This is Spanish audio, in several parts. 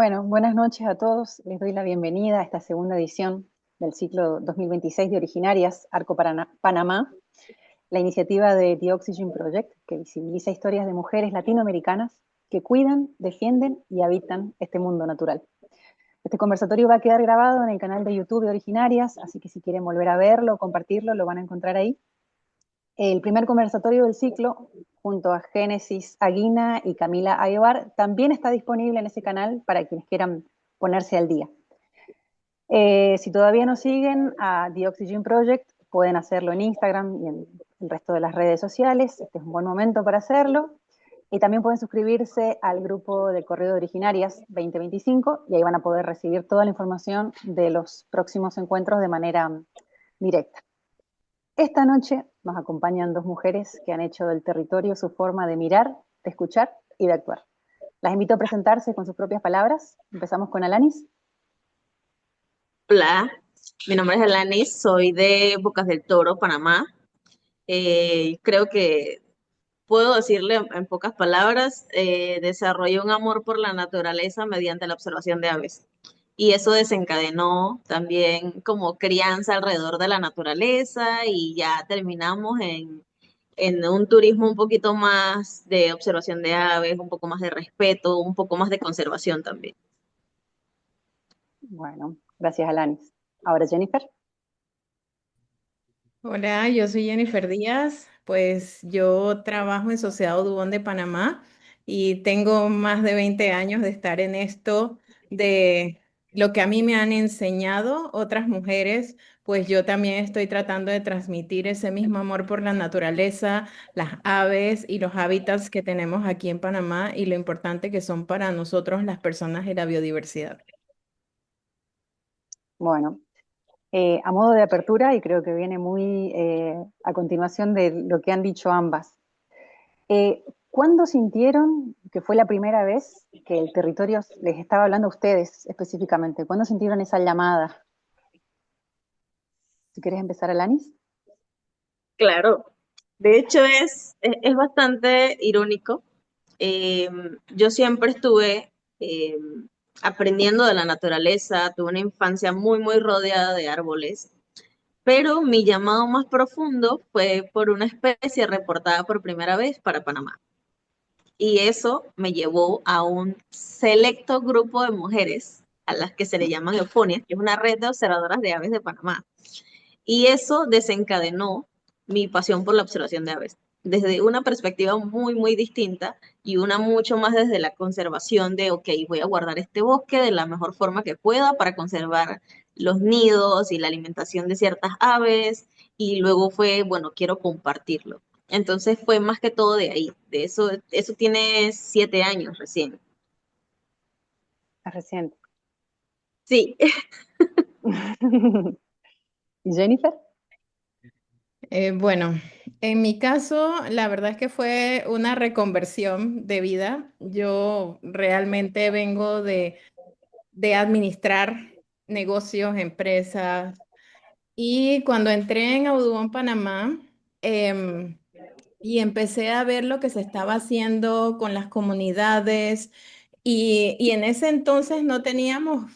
Bueno, buenas noches a todos. Les doy la bienvenida a esta segunda edición del ciclo 2026 de Originarias, Arco Panamá, la iniciativa de The Oxygen Project, que visibiliza historias de mujeres latinoamericanas que cuidan, defienden y habitan este mundo natural. Este conversatorio va a quedar grabado en el canal de YouTube de Originarias, así que si quieren volver a verlo o compartirlo, lo van a encontrar ahí. El primer conversatorio del ciclo, junto a Génesis Aguina y Camila Aguilar, también está disponible en ese canal para quienes quieran ponerse al día. Si todavía no siguen a The Oxygen Project, pueden hacerlo en Instagram y en el resto de las redes sociales. Este es un buen momento para hacerlo. Y también pueden suscribirse al grupo de Correo de Originarias 2025 y ahí van a poder recibir toda la información de los próximos encuentros de manera directa. Esta noche nos acompañan dos mujeres que han hecho del territorio su forma de mirar, de escuchar y de actuar. Las invito a presentarse con sus propias palabras. Empezamos con Alanis. Hola, mi nombre es Alanis, soy de Bocas del Toro, Panamá. Creo que puedo decirle en pocas palabras, desarrollé un amor por la naturaleza mediante la observación de aves. Y eso desencadenó también como crianza alrededor de la naturaleza y ya terminamos en un turismo un poquito más de observación de aves, un poco más de respeto, un poco más de conservación también. Bueno, gracias Alanis. Ahora Jennifer. Hola, yo soy Jennifer Díaz, pues yo trabajo en Sociedad Audubon de Panamá y tengo más de 20 años de estar en esto, de lo que a mí me han enseñado otras mujeres, pues yo también estoy tratando de transmitir ese mismo amor por la naturaleza, las aves y los hábitats que tenemos aquí en Panamá y lo importante que son para nosotros las personas y la biodiversidad. Bueno, a modo de apertura, y creo que viene muy a continuación de lo que han dicho ambas, ¿cuándo sintieron que fue la primera vez que el territorio les estaba hablando a ustedes específicamente? ¿Cuándo sintieron esa llamada? Si quieres empezar, Alanis. Claro, de hecho es bastante irónico. Eh, yo siempre estuve eh, aprendiendo de la naturaleza, tuve una infancia muy, muy rodeada de árboles, pero mi llamado más profundo fue por una especie reportada por primera vez para Panamá. Y eso me llevó a un selecto grupo de mujeres a las que se le llaman eufonias, que es una red de observadoras de aves de Panamá. Y eso desencadenó mi pasión por la observación de aves, desde una perspectiva muy, muy distinta y una mucho más desde la conservación de, ok, voy a guardar este bosque de la mejor forma que pueda para conservar los nidos y la alimentación de ciertas aves. Y luego fue, bueno, quiero compartirlo. Entonces fue más que todo de ahí, de eso tiene 7 años recién. Es reciente. Sí, ¿Y Jennifer? Bueno, en mi caso, la verdad es que fue una reconversión de vida. Yo realmente vengo de administrar negocios, empresas, y cuando entré en Audubon Panamá, em, y empecé a ver lo que se estaba haciendo con las comunidades, y en ese entonces no teníamos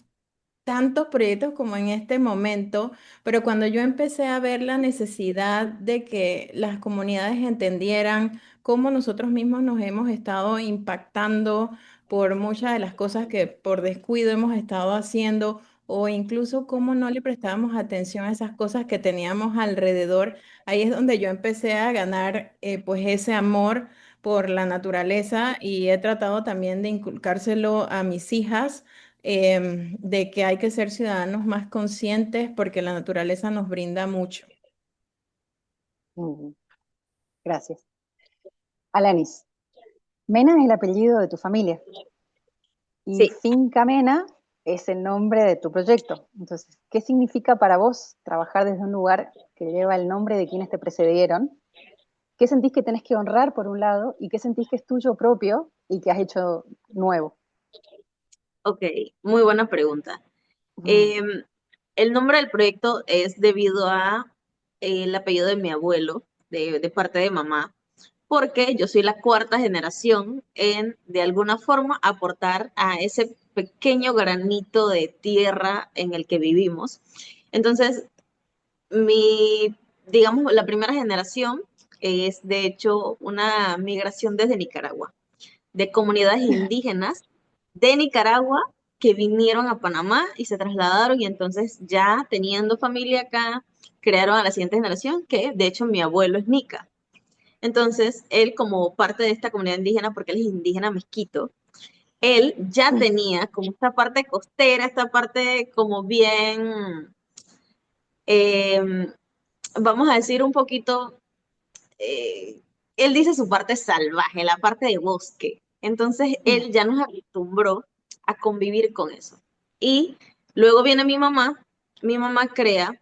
tantos proyectos como en este momento, pero cuando yo empecé a ver la necesidad de que las comunidades entendieran cómo nosotros mismos nos hemos estado impactando por muchas de las cosas que por descuido hemos estado haciendo, o incluso cómo no le prestábamos atención a esas cosas que teníamos alrededor, ahí es donde yo empecé a ganar pues ese amor por la naturaleza, y he tratado también de inculcárselo a mis hijas, de que hay que ser ciudadanos más conscientes porque la naturaleza nos brinda mucho. Mm, gracias. Alanis, Mena es el apellido de tu familia y sí. Finca Mena es el nombre de tu proyecto. Entonces, ¿qué significa para vos trabajar desde un lugar que lleva el nombre de quienes te precedieron? ¿Qué sentís que tenés que honrar por un lado y qué sentís que es tuyo propio y que has hecho nuevo? Ok, muy buena pregunta. Mm, Em, el nombre del proyecto es debido a el apellido de mi abuelo, de parte de mamá, porque yo soy la cuarta generación en, de alguna forma, aportar a ese pequeño granito de tierra en el que vivimos. Entonces, digamos, la primera generación es de hecho una migración desde Nicaragua, de comunidades indígenas de Nicaragua que vinieron a Panamá y se trasladaron y entonces ya teniendo familia acá, crearon a la siguiente generación, que de hecho mi abuelo es nica. Entonces, él como parte de esta comunidad indígena, porque él es indígena mezquito, él ya tenía como esta parte costera, esta parte como bien, eh, vamos a decir un poquito, eh, él dice su parte salvaje, la parte de bosque. Entonces, él ya nos acostumbró a convivir con eso. Y luego viene mi mamá crea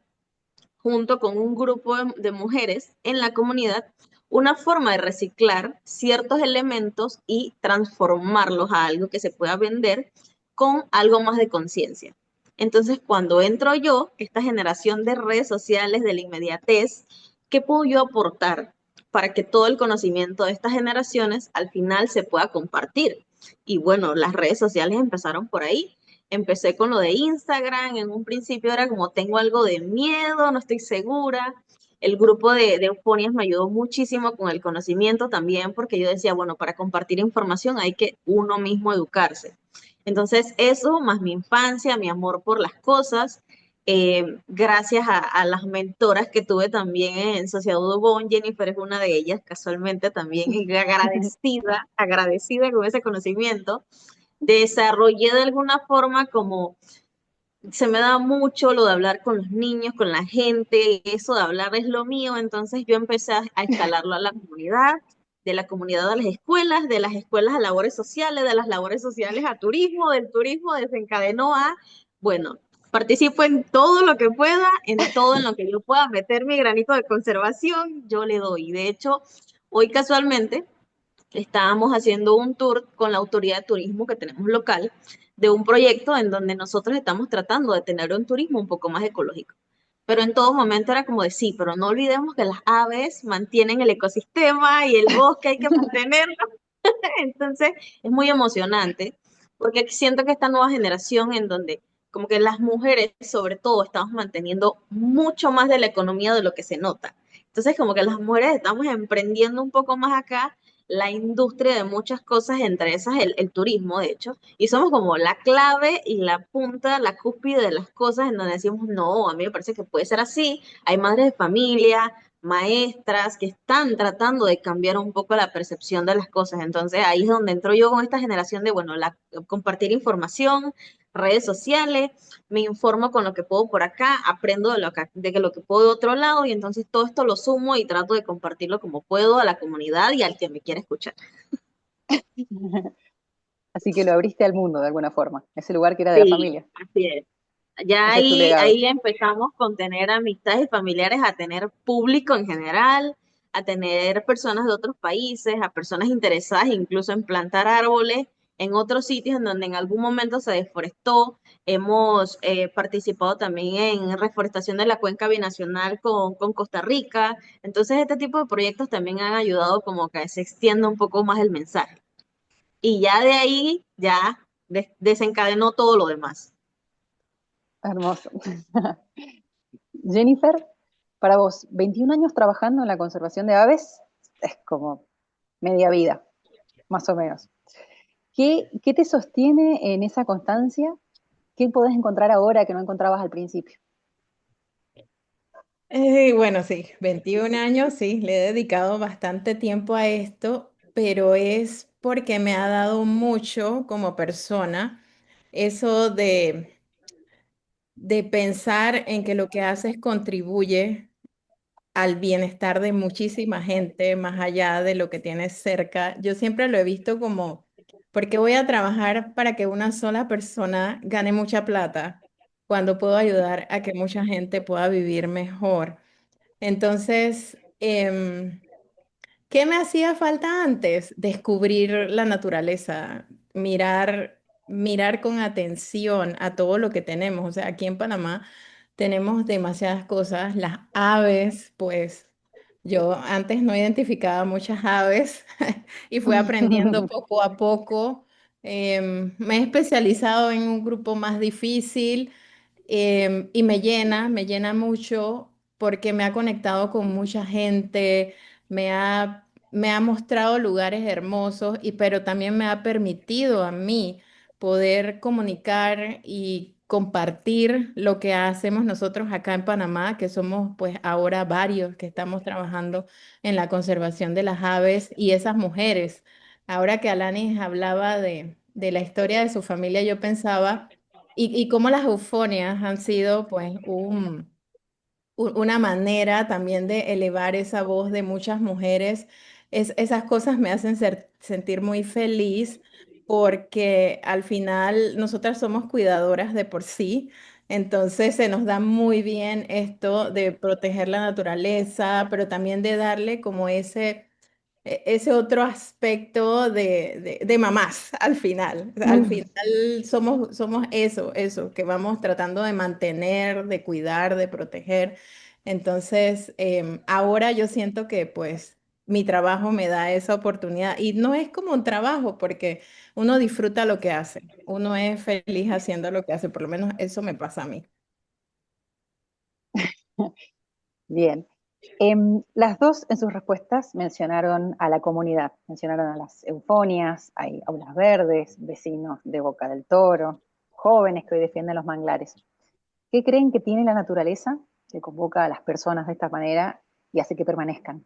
junto con un grupo de mujeres en la comunidad, una forma de reciclar ciertos elementos y transformarlos a algo que se pueda vender con algo más de conciencia. Entonces, cuando entro yo, esta generación de redes sociales, de la inmediatez, ¿qué puedo yo aportar para que todo el conocimiento de estas generaciones al final se pueda compartir? Y bueno, las redes sociales empezaron por ahí. Empecé con lo de Instagram, en un principio era como tengo algo de miedo, no estoy segura. El grupo de Eufonias me ayudó muchísimo con el conocimiento también, porque yo decía, bueno, para compartir información hay que uno mismo educarse. Entonces, eso, más mi infancia, mi amor por las cosas, gracias a las mentoras que tuve también en Sociedad Udubón, Jennifer es una de ellas, casualmente también, y agradecida con ese conocimiento desarrollé de alguna forma como se me da mucho lo de hablar con los niños, con la gente, eso de hablar es lo mío, entonces yo empecé a escalarlo a la comunidad, de la comunidad a las escuelas, de las escuelas a labores sociales, de las labores sociales a turismo, del turismo desencadenó a, bueno, participo en todo lo que pueda, en todo en lo que yo pueda meter mi granito de conservación, yo le doy. De hecho, hoy casualmente estábamos haciendo un tour con la autoridad de turismo que tenemos local de un proyecto en donde nosotros estamos tratando de tener un turismo un poco más ecológico. Pero en todo momento era como de sí, pero no olvidemos que las aves mantienen el ecosistema y el bosque hay que mantenerlo. Entonces es muy emocionante porque siento que esta nueva generación en donde como que las mujeres sobre todo estamos manteniendo mucho más de la economía de lo que se nota. Entonces como que las mujeres estamos emprendiendo un poco más acá la industria de muchas cosas, entre esas el turismo, de hecho, y somos como la clave y la punta, la cúspide de las cosas en donde decimos, no, a mí me parece que puede ser así, hay madres de familia, maestras que están tratando de cambiar un poco la percepción de las cosas. Entonces ahí es donde entro yo con esta generación de, bueno, compartir información, redes sociales, me informo con lo que puedo por acá, aprendo de lo que puedo de otro lado y entonces todo esto lo sumo y trato de compartirlo como puedo a la comunidad y al que me quiera escuchar. Así que lo abriste al mundo de alguna forma, ese lugar que era de la Sí, familia. así es. Ya Ese es tu legado. ahí empezamos con tener amistades y familiares, a tener público en general, a tener personas de otros países, a personas interesadas incluso en plantar árboles en otros sitios en donde en algún momento se deforestó. Hemos participado también en reforestación de la cuenca binacional con Costa Rica. Entonces, este tipo de proyectos también han ayudado como que se extienda un poco más el mensaje. Y ya de ahí, ya desencadenó todo lo demás. Hermoso. Jennifer, para vos, 21 años trabajando en la conservación de aves es como media vida, más o menos. ¿Qué te sostiene en esa constancia? ¿Qué podés encontrar ahora que no encontrabas al principio? Bueno, sí, 21 años, sí, le he dedicado bastante tiempo a esto, pero es porque me ha dado mucho como persona eso de pensar en que lo que haces contribuye al bienestar de muchísima gente más allá de lo que tienes cerca. Yo siempre lo he visto como, ¿por qué voy a trabajar para que una sola persona gane mucha plata cuando puedo ayudar a que mucha gente pueda vivir mejor? Entonces, ¿qué me hacía falta antes? Descubrir la naturaleza, mirar con atención a todo lo que tenemos. O sea, aquí en Panamá tenemos demasiadas cosas. Las aves, pues yo antes no identificaba muchas aves y fui aprendiendo poco a poco. Me he especializado en un grupo más difícil. Y me llena mucho porque me ha conectado con mucha gente, me ha mostrado lugares hermosos, pero también me ha permitido a mí poder comunicar y compartir lo que hacemos nosotros acá en Panamá, que somos pues ahora varios que estamos trabajando en la conservación de las aves y esas mujeres. Ahora que Alanis hablaba de la historia de su familia, yo pensaba y cómo las eufonias han sido pues una manera también de elevar esa voz de muchas mujeres. Esas cosas me hacen sentir muy feliz porque al final nosotras somos cuidadoras de por sí. Entonces se nos da muy bien esto de proteger la naturaleza, pero también de darle como ese otro aspecto de mamás al final. O sea, al Mm. final somos eso, que vamos tratando de mantener, de cuidar, de proteger. Entonces, ahora yo siento que pues mi trabajo me da esa oportunidad y no es como un trabajo porque uno disfruta lo que hace, uno es feliz haciendo lo que hace, por lo menos eso me pasa a mí. Bien. Las dos en sus respuestas mencionaron a la comunidad, mencionaron a las eufonias, hay aulas verdes, vecinos de Boca del Toro, jóvenes que hoy defienden los manglares. ¿Qué creen que tiene la naturaleza que convoca a las personas de esta manera y hace que permanezcan?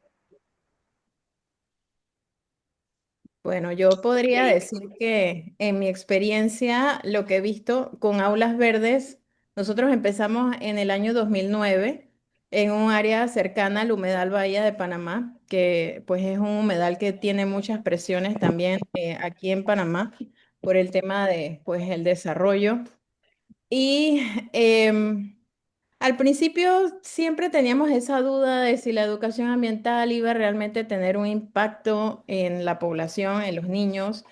Bueno, yo podría decir que en mi experiencia, lo que he visto con Aulas Verdes, nosotros empezamos en el año 2009 en un área cercana al humedal Bahía de Panamá, que pues es un humedal que tiene muchas presiones también aquí en Panamá por el tema de pues el desarrollo. Y al principio siempre teníamos esa duda de si la educación ambiental iba a realmente tener un impacto en la población, en los niños.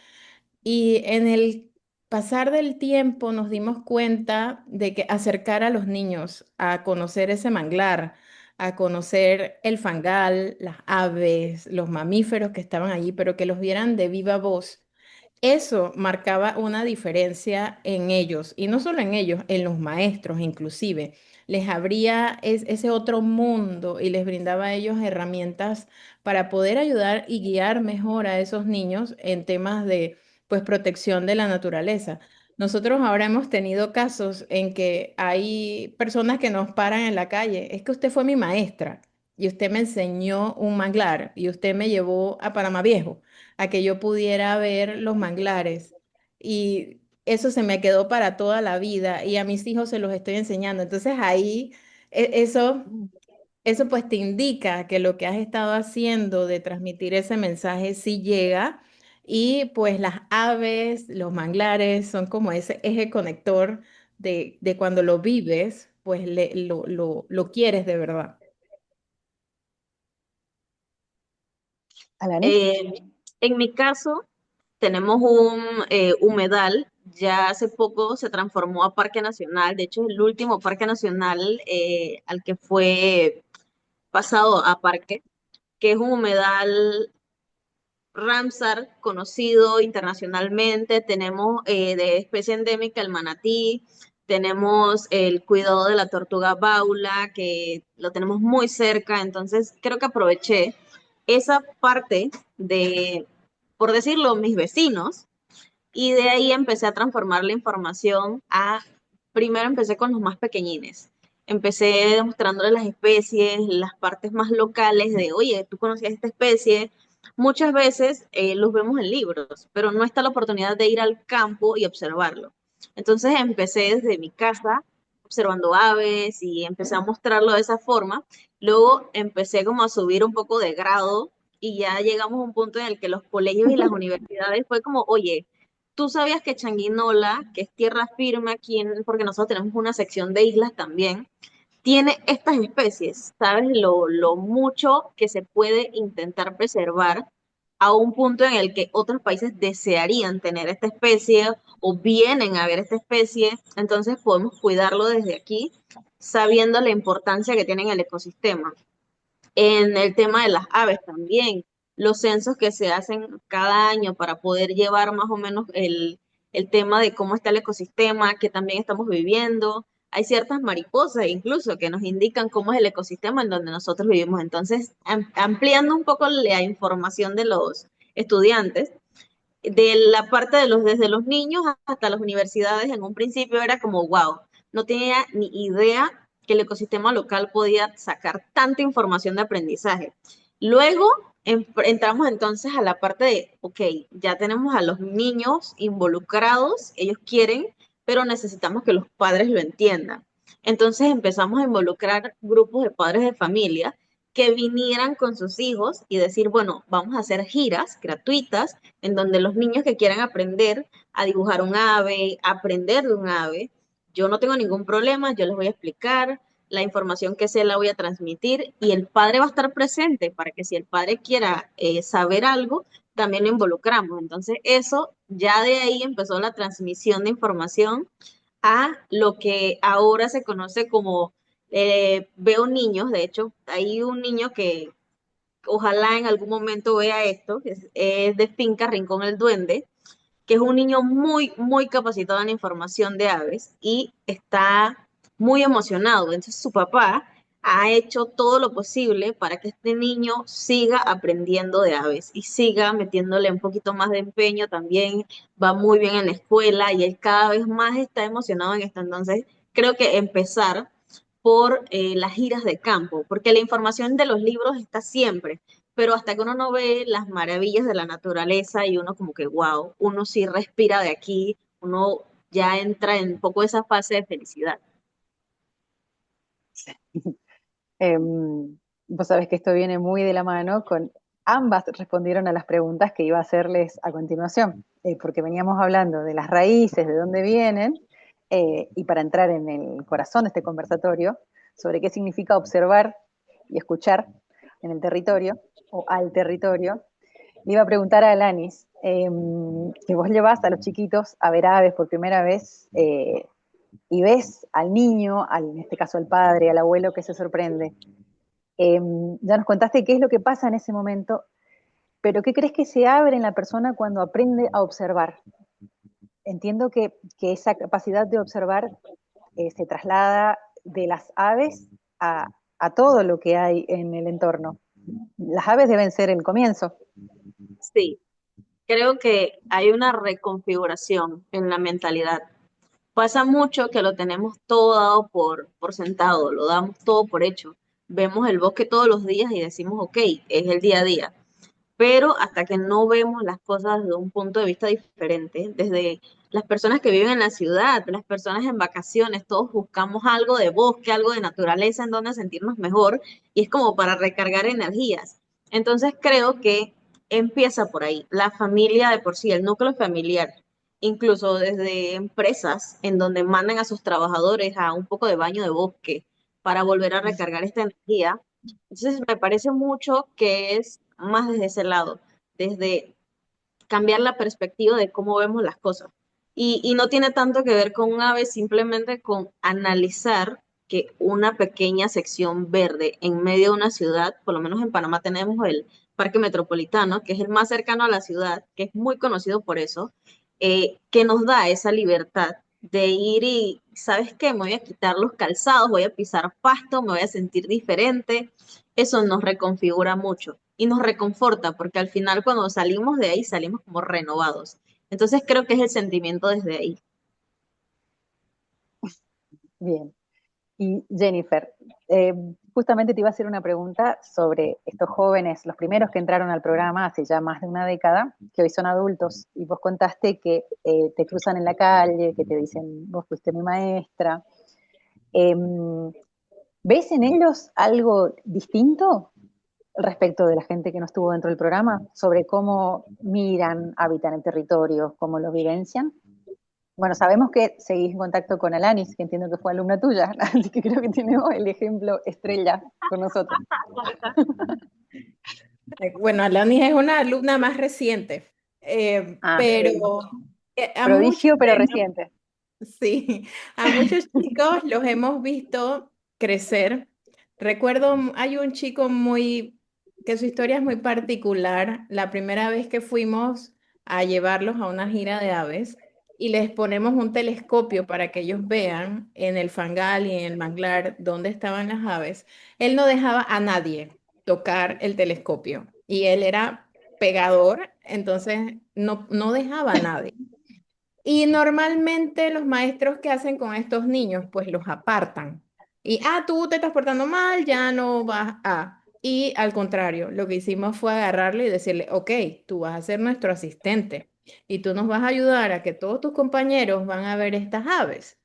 Y en el pasar del tiempo nos dimos cuenta de que acercar a los niños a conocer ese manglar, a conocer el fangal, las aves, los mamíferos que estaban allí, pero que los vieran de viva voz, eso marcaba una diferencia en ellos, y no solo en ellos, en los maestros inclusive. Les abría ese otro mundo y les brindaba a ellos herramientas para poder ayudar y guiar mejor a esos niños en temas de pues protección de la naturaleza. Nosotros ahora hemos tenido casos en que hay personas que nos paran en la calle. Es que usted fue mi maestra y usted me enseñó un manglar y usted me llevó a Panamá Viejo a que yo pudiera ver los manglares. Y eso se me quedó para toda la vida y a mis hijos se los estoy enseñando. Entonces ahí eso, eso pues te indica que lo que has estado haciendo de transmitir ese mensaje sí llega y pues las aves, los manglares son como ese eje conector de cuando lo vives, pues lo quieres de verdad. Alanis. Eh, en mi caso, tenemos un humedal, ya hace poco se transformó a Parque Nacional, de hecho es el último Parque Nacional al que fue pasado a parque, que es un humedal Ramsar, conocido internacionalmente. Tenemos de especie endémica el manatí, tenemos el cuidado de la tortuga baula, que lo tenemos muy cerca, entonces creo que aproveché esa parte de, por decirlo, mis vecinos, y de ahí empecé a transformar la información primero empecé con los más pequeñines. Empecé demostrándoles las especies, las partes más locales de, oye, tú conocías esta especie. Muchas veces los vemos en libros, pero no está la oportunidad de ir al campo y observarlo. Entonces empecé desde mi casa observando aves y empecé a mostrarlo de esa forma. Luego empecé como a subir un poco de grado y ya llegamos a un punto en el que los colegios y las universidades fue como, oye, tú sabías que Changuinola, que es tierra firme aquí, porque nosotros tenemos una sección de islas también, tiene estas especies, ¿sabes? Lo mucho que se puede intentar preservar a un punto en el que otros países desearían tener esta especie o vienen a ver esta especie, entonces podemos cuidarlo desde aquí, sabiendo la importancia que tiene en el ecosistema. En el tema de las aves también. los censos que se hacen cada año para poder llevar más o menos el tema de cómo está el ecosistema que también estamos viviendo. Hay ciertas mariposas incluso que nos indican cómo es el ecosistema en donde nosotros vivimos. Entonces, ampliando un poco la información de los estudiantes, de la parte de desde los niños hasta las universidades, en un principio era como, wow, no tenía ni idea que el ecosistema local podía sacar tanta información de aprendizaje. Luego entramos entonces a la parte de, ok, ya tenemos a los niños involucrados, ellos quieren, pero necesitamos que los padres lo entiendan. Entonces empezamos a involucrar grupos de padres de familia que vinieran con sus hijos y decir, bueno, vamos a hacer giras gratuitas en donde los niños que quieran aprender a dibujar un ave, aprender de un ave, yo no tengo ningún problema, yo les voy a explicar, la información que sé la voy a transmitir y el padre va a estar presente para que si el padre quiera saber algo, también lo involucramos. Entonces eso, ya de ahí empezó la transmisión de información a lo que ahora se conoce como veo niños. De hecho, hay un niño que ojalá en algún momento vea esto, que es de Finca Rincón el Duende, que es un niño muy, muy capacitado en información de aves y está muy emocionado. Entonces su papá ha hecho todo lo posible para que este niño siga aprendiendo de aves y siga metiéndole un poquito más de empeño también. Va muy bien en la escuela y él cada vez más está emocionado en esto. Entonces creo que empezar por las giras de campo, porque la información de los libros está siempre, pero hasta que uno no ve las maravillas de la naturaleza y uno como que, wow, uno sí respira de aquí, uno ya entra en un poco esa fase de felicidad. Vos sabés que esto viene muy de la mano con ambas respondieron a las preguntas que iba a hacerles a continuación, porque veníamos hablando de las raíces, de dónde vienen, y para entrar en el corazón de este conversatorio, sobre qué significa observar y escuchar en el territorio o al territorio, le iba a preguntar a Alanis, que vos llevas a los chiquitos a ver aves por primera vez, y ves al niño, en este caso al padre, al abuelo que se sorprende. Ya nos contaste qué es lo que pasa en ese momento, pero ¿qué crees que se abre en la persona cuando aprende a observar? Entiendo que esa capacidad de observar se traslada de las aves a todo lo que hay en el entorno. Las aves deben ser el comienzo. Sí, creo que hay una reconfiguración en la mentalidad. Pasa mucho que lo tenemos todo dado por sentado, lo damos todo por hecho. Vemos el bosque todos los días y decimos, ok, es el día a día. Pero hasta que no vemos las cosas desde un punto de vista diferente, desde las personas que viven en la ciudad, las personas en vacaciones, todos buscamos algo de bosque, algo de naturaleza en donde sentirnos mejor y es como para recargar energías. Entonces creo que empieza por ahí, la familia de por sí, el núcleo familiar, incluso desde empresas en donde mandan a sus trabajadores a un poco de baño de bosque para volver a recargar esta energía. Entonces me parece mucho que es más desde ese lado, desde cambiar la perspectiva de cómo vemos las cosas. Y no tiene tanto que ver con un ave, simplemente con analizar que una pequeña sección verde en medio de una ciudad, por lo menos en Panamá tenemos el Parque Metropolitano, que es el más cercano a la ciudad, que es muy conocido por eso, que nos da esa libertad de ir y, ¿sabes qué? Me voy a quitar los calzados, voy a pisar pasto, me voy a sentir diferente. Eso nos reconfigura mucho y nos reconforta porque al final cuando salimos de ahí salimos como renovados. Entonces creo que es el sentimiento desde ahí. Bien. Y Jennifer, justamente te iba a hacer una pregunta sobre estos jóvenes, los primeros que entraron al programa hace ya más de una década, que hoy son adultos, y vos contaste que te cruzan en la calle, que te dicen, vos fuiste mi maestra. ¿Ves en ellos algo distinto respecto de la gente que no estuvo dentro del programa, sobre cómo miran, habitan el territorio, cómo lo vivencian? Bueno, sabemos que seguís en contacto con Alanis, que entiendo que fue alumna tuya, así que creo que tenemos el ejemplo estrella con nosotros. Bueno, Alanis es una alumna más reciente, Ah, pero a muchos prodigio pero de reciente. sí, a muchos chicos los hemos visto crecer. Recuerdo, hay un chico muy que su historia es muy particular. La primera vez que fuimos a llevarlos a una gira de aves y les ponemos un telescopio para que ellos vean en el fangal y en el manglar dónde estaban las aves, él no dejaba a nadie tocar el telescopio y él era pegador, entonces no dejaba a nadie. Y normalmente los maestros que hacen con estos niños, pues los apartan. Y, tú te estás portando mal, ya no vas a. Y al contrario, lo que hicimos fue agarrarle y decirle, ok, tú vas a ser nuestro asistente y tú nos vas a ayudar a que todos tus compañeros van a ver estas aves.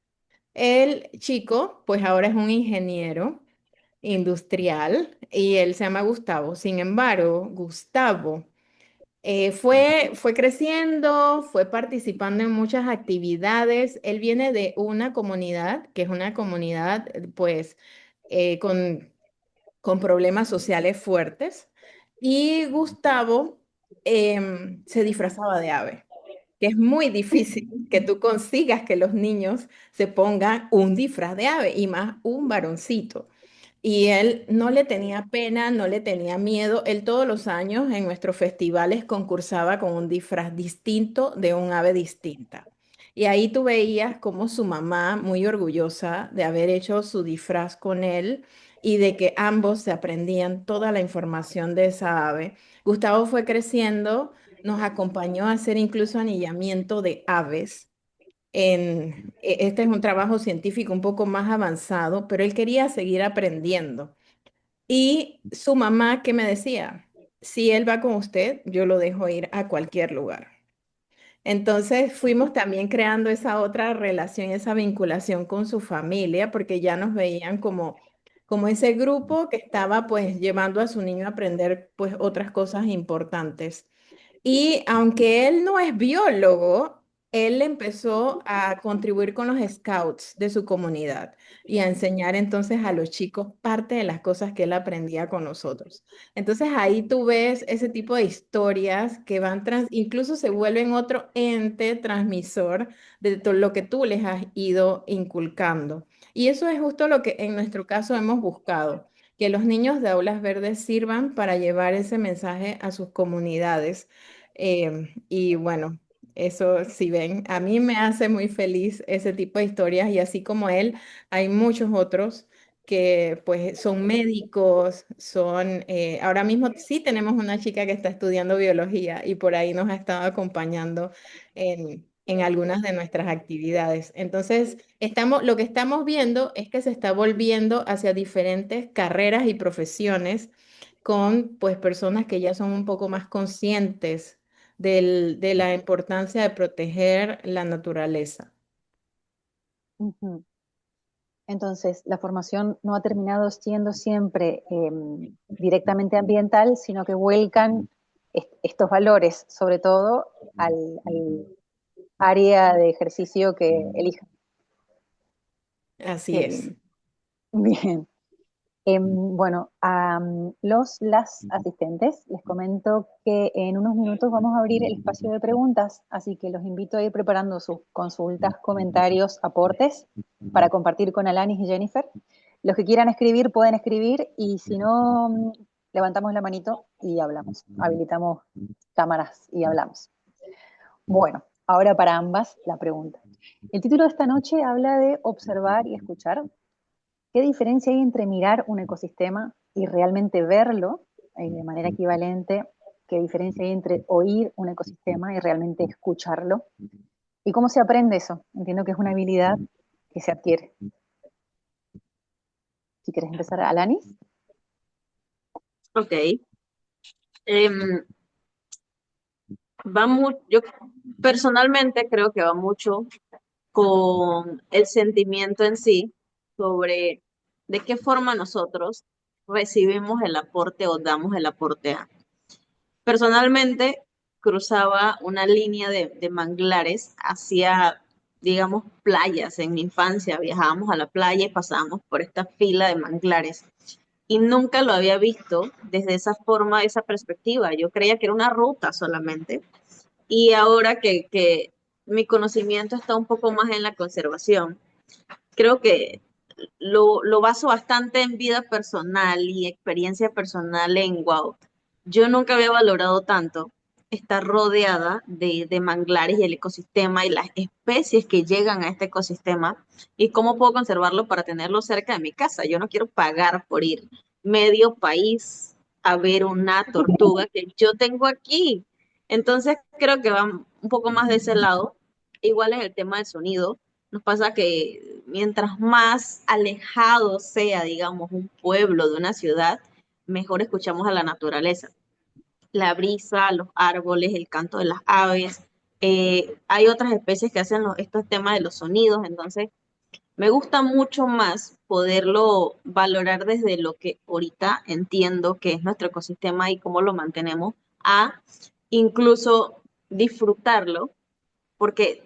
El chico, pues ahora es un ingeniero industrial y él se llama Gustavo. Sin embargo, Gustavo fue creciendo, fue participando en muchas actividades. Él viene de una comunidad, que es una comunidad, pues, con problemas sociales fuertes. Y Gustavo se disfrazaba de ave, que es muy difícil que tú consigas que los niños se pongan un disfraz de ave, y más un varoncito. Y él no le tenía pena, no le tenía miedo. Él todos los años en nuestros festivales concursaba con un disfraz distinto de un ave distinta. Y ahí tú veías como su mamá, muy orgullosa de haber hecho su disfraz con él y de que ambos se aprendían toda la información de esa ave. Gustavo fue creciendo, nos acompañó a hacer incluso anillamiento de aves este es un trabajo científico un poco más avanzado, pero él quería seguir aprendiendo. Y su mamá que me decía, si él va con usted, yo lo dejo ir a cualquier lugar. Entonces fuimos también creando esa otra relación, esa vinculación con su familia, porque ya nos veían como ese grupo que estaba pues llevando a su niño a aprender pues otras cosas importantes. Y aunque él no es biólogo, él empezó a contribuir con los scouts de su comunidad y a enseñar entonces a los chicos parte de las cosas que él aprendía con nosotros. Entonces ahí tú ves ese tipo de historias que incluso se vuelven otro ente transmisor de todo lo que tú les has ido inculcando. Y eso es justo lo que en nuestro caso hemos buscado, que los niños de aulas verdes sirvan para llevar ese mensaje a sus comunidades y bueno, eso si ven, a mí me hace muy feliz ese tipo de historias y así como él, hay muchos otros que pues son médicos, ahora mismo sí tenemos una chica que está estudiando biología y por ahí nos ha estado acompañando en algunas de nuestras actividades. Entonces, lo que estamos viendo es que se está volviendo hacia diferentes carreras y profesiones con pues personas que ya son un poco más conscientes de la importancia de proteger la naturaleza. Ujú. Entonces, la formación no ha terminado siendo siempre directamente ambiental, sino que vuelcan estos valores, sobre todo al área de ejercicio que elijan. Así es. Em, Bien. Bueno, a las asistentes les comento que en unos minutos vamos a abrir el espacio de preguntas, así que los invito a ir preparando sus consultas, comentarios, aportes para compartir con Alanis y Jennifer. Los que quieran escribir pueden escribir y si no, levantamos la manito y hablamos. Habilitamos cámaras y hablamos. Bueno, ahora para ambas la pregunta. El título de esta noche habla de observar y escuchar. ¿Qué diferencia hay entre mirar un ecosistema y realmente verlo de manera equivalente? ¿Qué diferencia hay entre oír un ecosistema y realmente escucharlo? ¿Y cómo se aprende eso? Entiendo que es una habilidad que se adquiere. Si quieres empezar, Alanis. Ok. Em, yo personalmente creo que va mucho con el sentimiento en sí sobre de qué forma nosotros recibimos el aporte o damos el aporte a. Personalmente, cruzaba una línea de manglares hacia, digamos, playas. En mi infancia viajábamos a la playa y pasábamos por esta fila de manglares. Y nunca lo había visto desde esa forma, esa perspectiva. Yo creía que era una ruta solamente. Y ahora que mi conocimiento está un poco más en la conservación, creo que lo baso bastante en vida personal y experiencia personal en wow. yo nunca había valorado tanto estar rodeada de manglares y el ecosistema y las especies que llegan a este ecosistema y cómo puedo conservarlo para tenerlo cerca de mi casa. Yo no quiero pagar por ir medio país a ver una tortuga que yo tengo aquí. Entonces creo que va un poco más de ese lado. Igual en el tema del sonido, nos pasa que mientras más alejado sea, digamos, un pueblo de una ciudad, mejor escuchamos a la naturaleza, la brisa, los árboles, el canto de las aves. Hay otras especies que hacen estos temas de los sonidos, entonces me gusta mucho más poderlo valorar desde lo que ahorita entiendo que es nuestro ecosistema y cómo lo mantenemos, a incluso disfrutarlo porque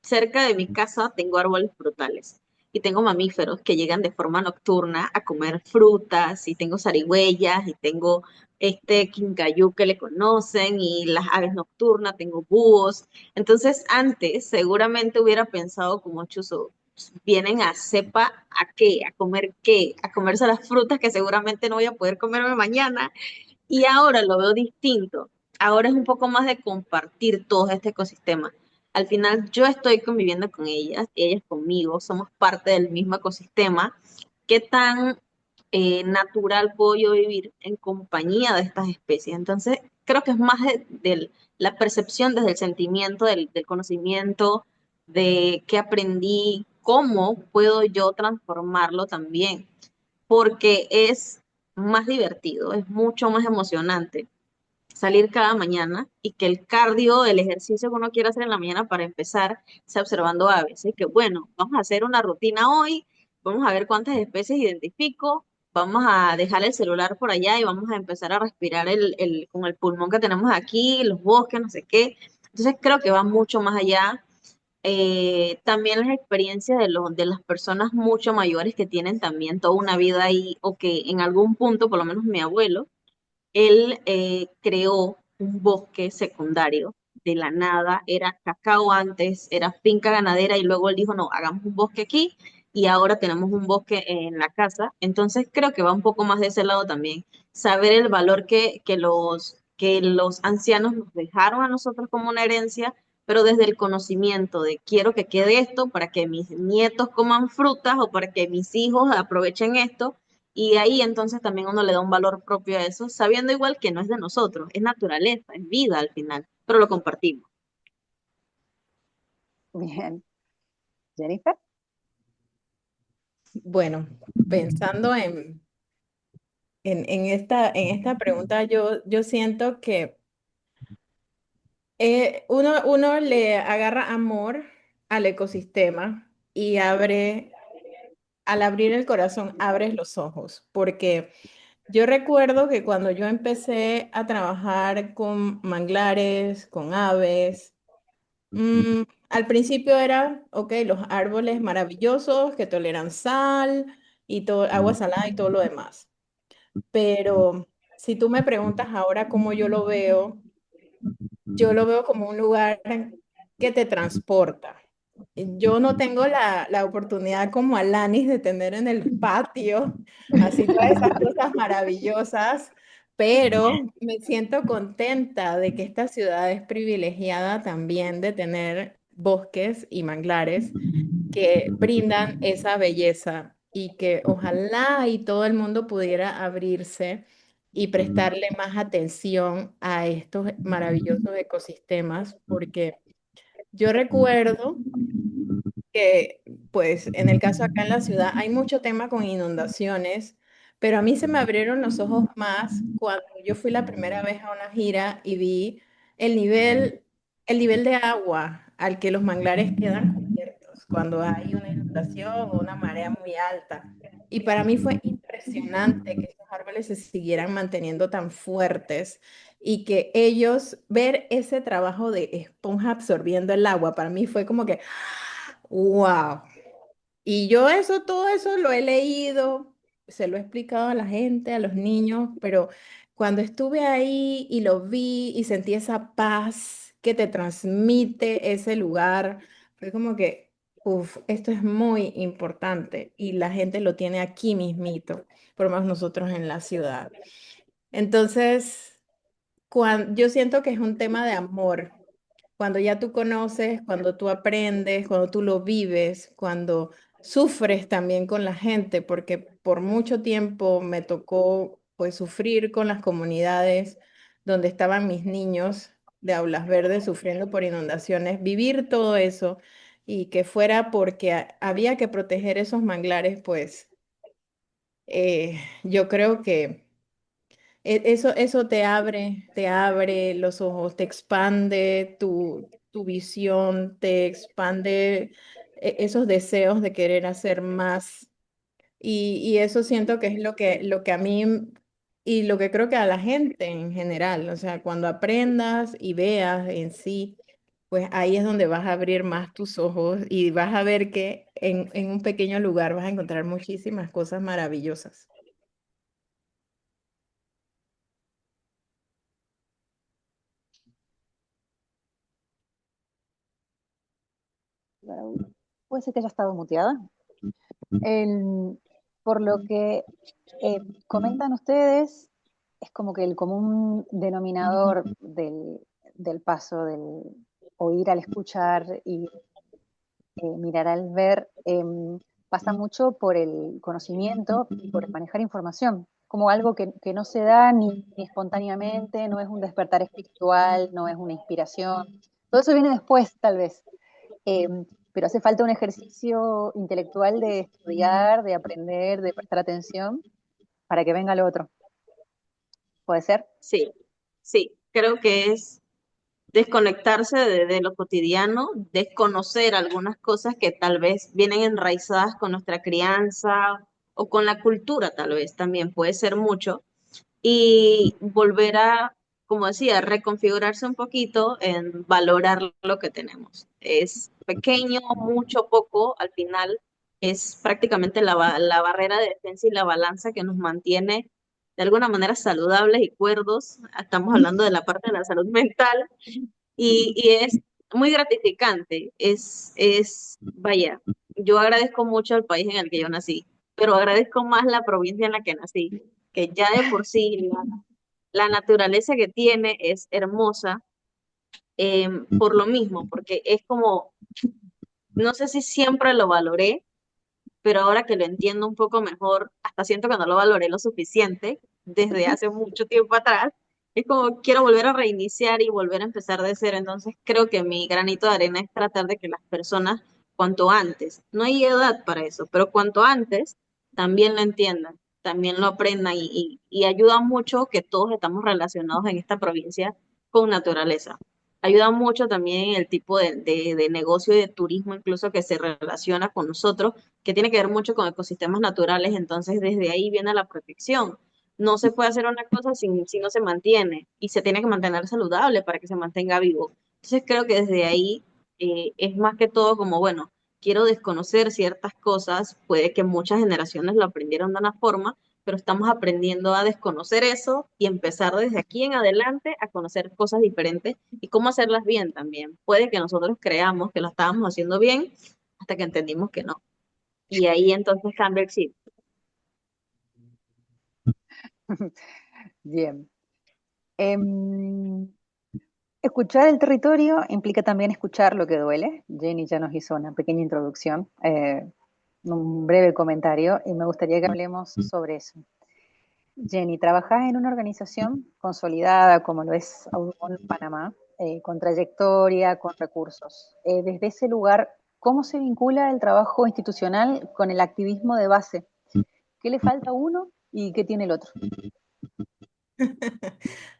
cerca de mi casa tengo árboles frutales y tengo mamíferos que llegan de forma nocturna a comer frutas y tengo zarigüeyas y tengo este quincayú que le conocen y las aves nocturnas, tengo búhos. Entonces antes seguramente hubiera pensado como chuzo, vienen a cepa a qué, a comerse las frutas que seguramente no voy a poder comerme mañana y ahora lo veo distinto. Ahora es un poco más de compartir todo este ecosistema. Al final yo estoy conviviendo con ellas, ellas conmigo, somos parte del mismo ecosistema. ¿Qué tan natural puedo yo vivir en compañía de estas especies? Entonces, creo que es más de la percepción desde el sentimiento, del conocimiento, de qué aprendí, cómo puedo yo transformarlo también porque es más divertido, es mucho más emocionante salir cada mañana y que el cardio, el ejercicio que uno quiere hacer en la mañana para empezar, sea observando aves. Y que bueno, vamos a hacer una rutina hoy, vamos a ver cuántas especies identifico, vamos a dejar el celular por allá y vamos a empezar a respirar con el pulmón que tenemos aquí, los bosques, no sé qué. Entonces creo que va mucho más allá también las experiencias de las personas mucho mayores que tienen también toda una vida ahí o que en algún punto, por lo menos mi abuelo, él creó un bosque secundario de la nada, era cacao antes, era finca ganadera y luego él dijo, no, hagamos un bosque aquí y ahora tenemos un bosque en la casa. Entonces creo que va un poco más de ese lado también, saber el valor que los ancianos nos dejaron a nosotros como una herencia, pero desde el conocimiento de quiero que quede esto para que mis nietos coman frutas o para que mis hijos aprovechen esto y ahí entonces también uno le da un valor propio a eso, sabiendo igual que no es de nosotros, es naturaleza, es vida al final, pero lo compartimos. Bien. Jennifer. Bueno, pensando en esta pregunta, yo siento que uno le agarra amor al ecosistema y al abrir el corazón, abres los ojos, porque yo recuerdo que cuando yo empecé a trabajar con manglares, con aves, al principio era, ok, los árboles maravillosos que toleran sal y todo, agua salada y todo lo demás. Pero si tú me preguntas ahora cómo yo lo veo como un lugar que te transporta. Yo no tengo la oportunidad como Alanis de tener en el patio así todas esas cosas maravillosas, pero me siento contenta de que esta ciudad es privilegiada también de tener bosques y manglares que brindan esa belleza y que ojalá y todo el mundo pudiera abrirse y prestarle más atención a estos maravillosos ecosistemas, porque yo recuerdo que, pues, en el caso acá en la ciudad hay mucho tema con inundaciones, pero a mí se me abrieron los ojos más cuando yo fui la primera vez a una gira y vi el nivel, el nivel de agua al que los manglares quedan cubiertos cuando hay una inundación o una marea muy alta. Y para mí fue impresionante que esos árboles se siguieran manteniendo tan fuertes y que ellos, ver ese trabajo de esponja absorbiendo el agua, para mí fue como que wow. Y yo eso, todo eso lo he leído, se lo he explicado a la gente, a los niños, pero cuando estuve ahí y lo vi y sentí esa paz que te transmite ese lugar, fue como que, uff, esto es muy importante y la gente lo tiene aquí mismito, por lo menos nosotros en la ciudad. Entonces, yo siento que es un tema de amor. Cuando ya tú conoces, cuando tú aprendes, cuando tú lo vives, cuando sufres también con la gente, porque por mucho tiempo me tocó pues sufrir con las comunidades donde estaban mis niños de Aulas Verdes sufriendo por inundaciones, vivir todo eso y que fuera porque había que proteger esos manglares, pues yo creo que eso te abre los ojos, te expande tu visión, te expande esos deseos de querer hacer más. Y eso siento que es lo que a mí y lo que creo que a la gente en general, o sea, cuando aprendas y veas en sí, pues ahí es donde vas a abrir más tus ojos y vas a ver que en un pequeño lugar vas a encontrar muchísimas cosas maravillosas. Puede ser que haya estado muteada. Por lo que comentan ustedes, es como que el común denominador del paso del oír al escuchar y mirar al ver pasa mucho por el conocimiento y por manejar información, como algo que no se da ni espontáneamente, no es un despertar espiritual, no es una inspiración. Todo eso viene después, tal vez. Pero hace falta un ejercicio intelectual de estudiar, de aprender, de prestar atención para que venga lo otro. ¿Puede ser? Sí, sí, creo que es desconectarse de lo cotidiano, desconocer algunas cosas que tal vez vienen enraizadas con nuestra crianza o con la cultura, tal vez también puede ser mucho, y volver a, como decía, reconfigurarse un poquito en valorar lo que tenemos. Es pequeño, mucho, poco, al final es prácticamente la barrera de defensa y la balanza que nos mantiene de alguna manera saludables y cuerdos. Estamos hablando de la parte de la salud mental y es muy gratificante. Vaya, yo agradezco mucho al país en el que yo nací, pero agradezco más la provincia en la que nací, que ya de por sí la naturaleza que tiene es hermosa, por lo mismo, porque es como, no sé si siempre lo valoré, pero ahora que lo entiendo un poco mejor, hasta siento que no lo valoré lo suficiente desde hace mucho tiempo atrás. Es como quiero volver a reiniciar y volver a empezar de cero. Entonces creo que mi granito de arena es tratar de que las personas cuanto antes, no hay edad para eso, pero cuanto antes también lo entiendan, también lo aprendan y ayuda mucho que todos estamos relacionados en esta provincia con naturaleza. Ayuda mucho también el tipo de negocio y de turismo incluso que se relaciona con nosotros, que tiene que ver mucho con ecosistemas naturales, entonces desde ahí viene la protección. No se puede hacer una cosa si no se mantiene y se tiene que mantener saludable para que se mantenga vivo. Entonces creo que desde ahí es más que todo como, bueno, quiero desconocer ciertas cosas, puede que muchas generaciones lo aprendieron de una forma, pero estamos aprendiendo a desconocer eso y empezar desde aquí en adelante a conocer cosas diferentes y cómo hacerlas bien también. Puede que nosotros creamos que lo estábamos haciendo bien hasta que entendimos que no. Y ahí entonces cambia el chip. Bien. Em, Escuchar el territorio implica también escuchar lo que duele. Jenny ya nos hizo una pequeña introducción, un breve comentario, y me gustaría que hablemos sobre eso. Jenny, trabajas en una organización consolidada como lo es Audubon Panamá, con trayectoria, con recursos. Desde ese lugar, ¿cómo se vincula el trabajo institucional con el activismo de base? ¿Qué le falta a uno y qué tiene el otro?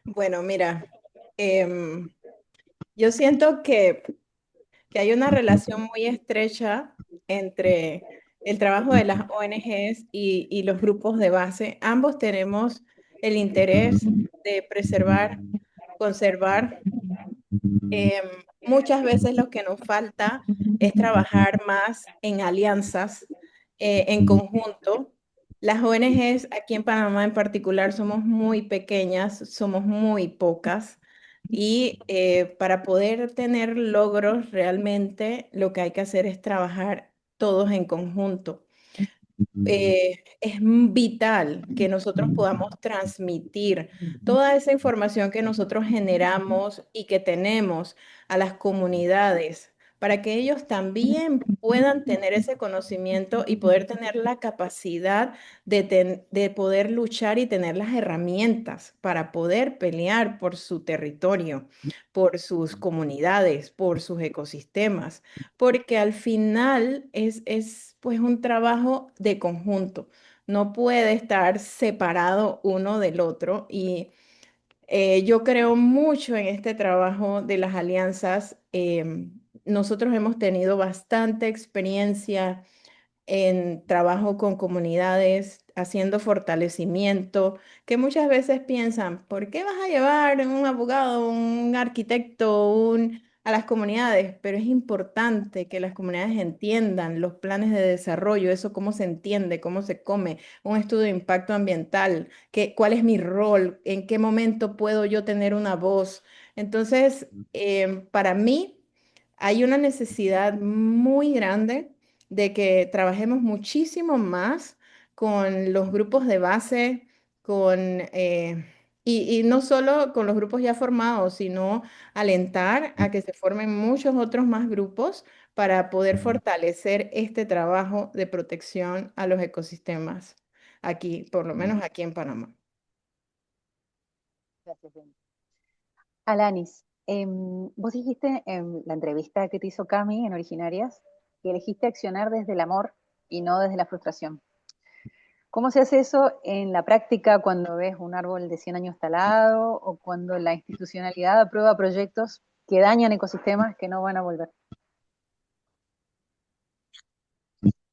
Bueno, mira, em, yo siento que hay una relación muy estrecha entre el trabajo de las ONGs y los grupos de base. Ambos tenemos el interés de preservar, conservar. Em, Muchas veces lo que nos falta es trabajar más en alianzas, en conjunto. Las ONGs aquí en Panamá en particular somos muy pequeñas, somos muy pocas y para poder tener logros realmente lo que hay que hacer es trabajar todos en conjunto. es vital que nosotros podamos transmitir toda esa información que nosotros generamos y que tenemos a las comunidades para que ellos también puedan tener ese conocimiento y poder tener la capacidad de poder luchar y tener las herramientas para poder pelear por su territorio, por sus comunidades, por sus ecosistemas, porque al final es pues un trabajo de conjunto. No puede estar separado uno del otro y yo creo mucho en este trabajo de las alianzas. Nosotros hemos tenido bastante experiencia en trabajo con comunidades, haciendo fortalecimiento, que muchas veces piensan, ¿por qué vas a llevar un abogado, un arquitecto, a las comunidades? Pero es importante que las comunidades entiendan los planes de desarrollo, eso cómo se entiende, cómo se come, un estudio de impacto ambiental, cuál es mi rol, en qué momento puedo yo tener una voz. Entonces, para mí hay una necesidad muy grande de que trabajemos muchísimo más con los grupos de base, con, y no solo con los grupos ya formados, sino alentar a que se formen muchos otros más grupos para poder fortalecer este trabajo de protección a los ecosistemas aquí, por lo menos aquí en Panamá. Gracias, Jenny. Alanis, vos dijiste en la entrevista que te hizo Cami en Originarias que elegiste accionar desde el amor y no desde la frustración. ¿Cómo se hace eso en la práctica cuando ves un árbol de 100 años talado o cuando la institucionalidad aprueba proyectos que dañan ecosistemas que no van a volver?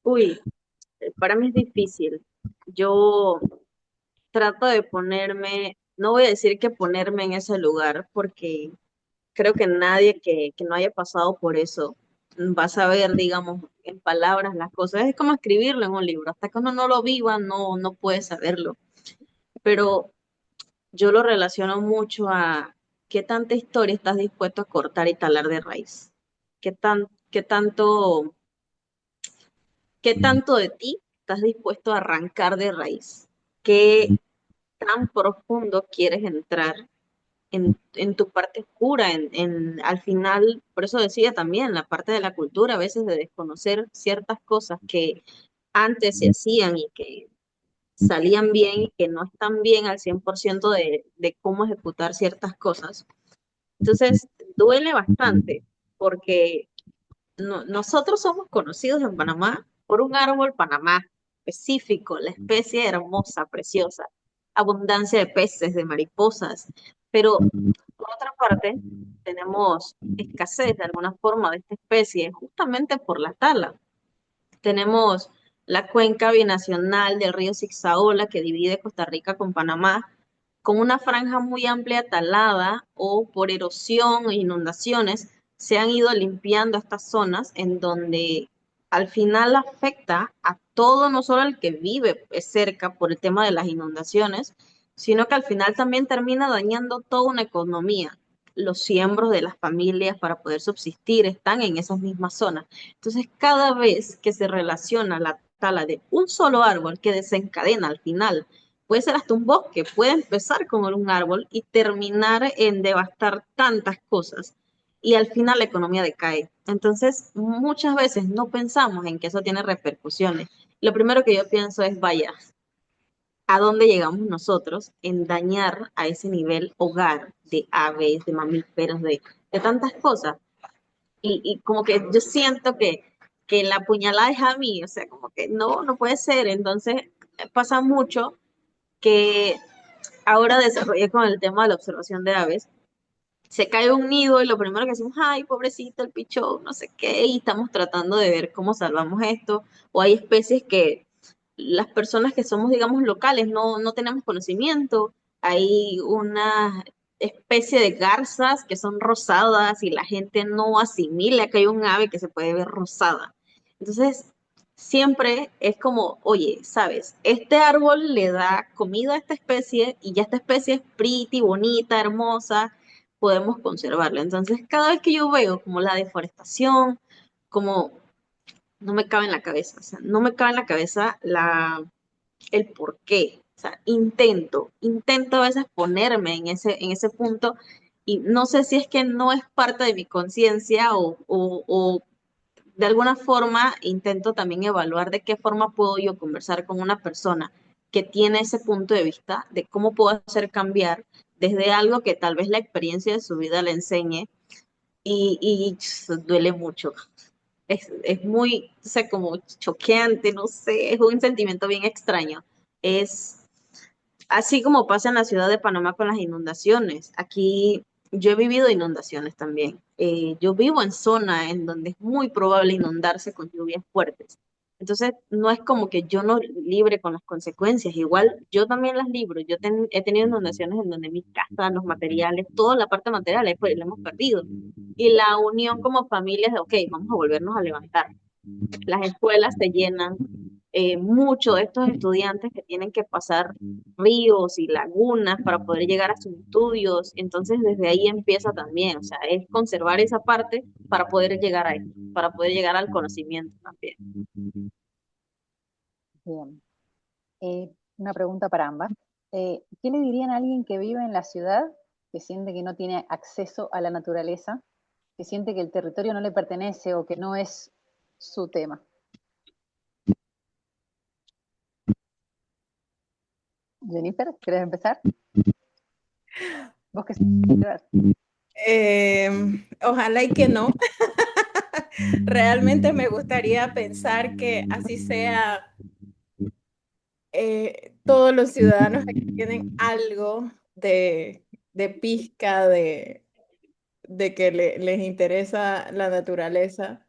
Uy, para mí es difícil. Yo trato de ponerme, no voy a decir que ponerme en ese lugar, porque creo que nadie que no haya pasado por eso va a saber, digamos, en palabras las cosas. Es como escribirlo en un libro. Hasta que uno no lo viva, no puede saberlo. Pero yo lo relaciono mucho a qué tanta historia estás dispuesto a cortar y talar de raíz. Qué tan, qué tanto, qué tanto de ti estás dispuesto a arrancar de raíz. Qué tan profundo quieres entrar en tu parte oscura, al final, por eso decía también, la parte de la cultura, a veces de desconocer ciertas cosas que antes se hacían y que salían bien y que no están bien al 100% de cómo ejecutar ciertas cosas. Entonces, duele bastante porque nosotros somos conocidos en Panamá por un árbol Panamá específico, la especie hermosa, preciosa, abundancia de peces, de mariposas, pero por otra parte tenemos escasez de alguna forma de esta especie justamente por la tala. Tenemos la cuenca binacional del río Zigzaola que divide Costa Rica con Panamá, con una franja muy amplia talada o por erosión e inundaciones, se han ido limpiando estas zonas en donde al final afecta a todo, no solo al que vive cerca por el tema de las inundaciones, sino que al final también termina dañando toda una economía. Los siembros de las familias para poder subsistir están en esas mismas zonas. Entonces, cada vez que se relaciona la tala de un solo árbol que desencadena al final, puede ser hasta un bosque, puede empezar con un árbol y terminar en devastar tantas cosas y al final la economía decae. Entonces, muchas veces no pensamos en que eso tiene repercusiones. Lo primero que yo pienso es, vaya, ¿a dónde llegamos nosotros en dañar a ese nivel hogar de aves, de mamíferos, de tantas cosas? Y como que yo siento que la puñalada es a mí, o sea, como que no puede ser. Entonces pasa mucho que ahora desarrollé con el tema de la observación de aves. Se cae un nido y lo primero que decimos, ay, pobrecito el pichón, no sé qué, y estamos tratando de ver cómo salvamos esto. O hay especies que las personas que somos, digamos, locales no tenemos conocimiento. Hay una especie de garzas que son rosadas y la gente no asimila que hay un ave que se puede ver rosada. Entonces, siempre es como, oye, sabes, este árbol le da comida a esta especie y ya esta especie es pretty, bonita, hermosa, podemos conservarla. Entonces, cada vez que yo veo como la deforestación, como no me cabe en la cabeza, o sea, no me cabe en la cabeza el por qué. O sea, intento a veces ponerme en ese punto y no sé si es que no es parte de mi conciencia o de alguna forma intento también evaluar de qué forma puedo yo conversar con una persona que tiene ese punto de vista de cómo puedo hacer cambiar desde algo que tal vez la experiencia de su vida le enseñe y duele mucho. Es muy, o sea, como choqueante, no sé, es un sentimiento bien extraño. Es así como pasa en la ciudad de Panamá con las inundaciones. Aquí yo he vivido inundaciones también. Yo vivo en zona en donde es muy probable inundarse con lluvias fuertes. Entonces, no es como que yo no libre con las consecuencias. Igual yo también las libro. He tenido inundaciones en donde mi casa, los materiales, toda la parte material, pues la hemos perdido. Y la unión como familia es de, ok, vamos a volvernos a levantar. Las escuelas se llenan, muchos de estos estudiantes que tienen que pasar ríos y lagunas para poder llegar a sus estudios. Entonces, desde ahí empieza también, o sea, es conservar esa parte para poder llegar a esto, para poder llegar al conocimiento también. Bien. Una pregunta para ambas. ¿Qué le dirían a alguien que vive en la ciudad, que siente que no tiene acceso a la naturaleza, que siente que el territorio no le pertenece o que no es su tema? Jennifer, ¿quieres empezar? ¿Vos qué sabés? Ojalá y que no. Realmente me gustaría pensar que así sea, todos los ciudadanos aquí tienen algo de pizca, de que les interesa la naturaleza.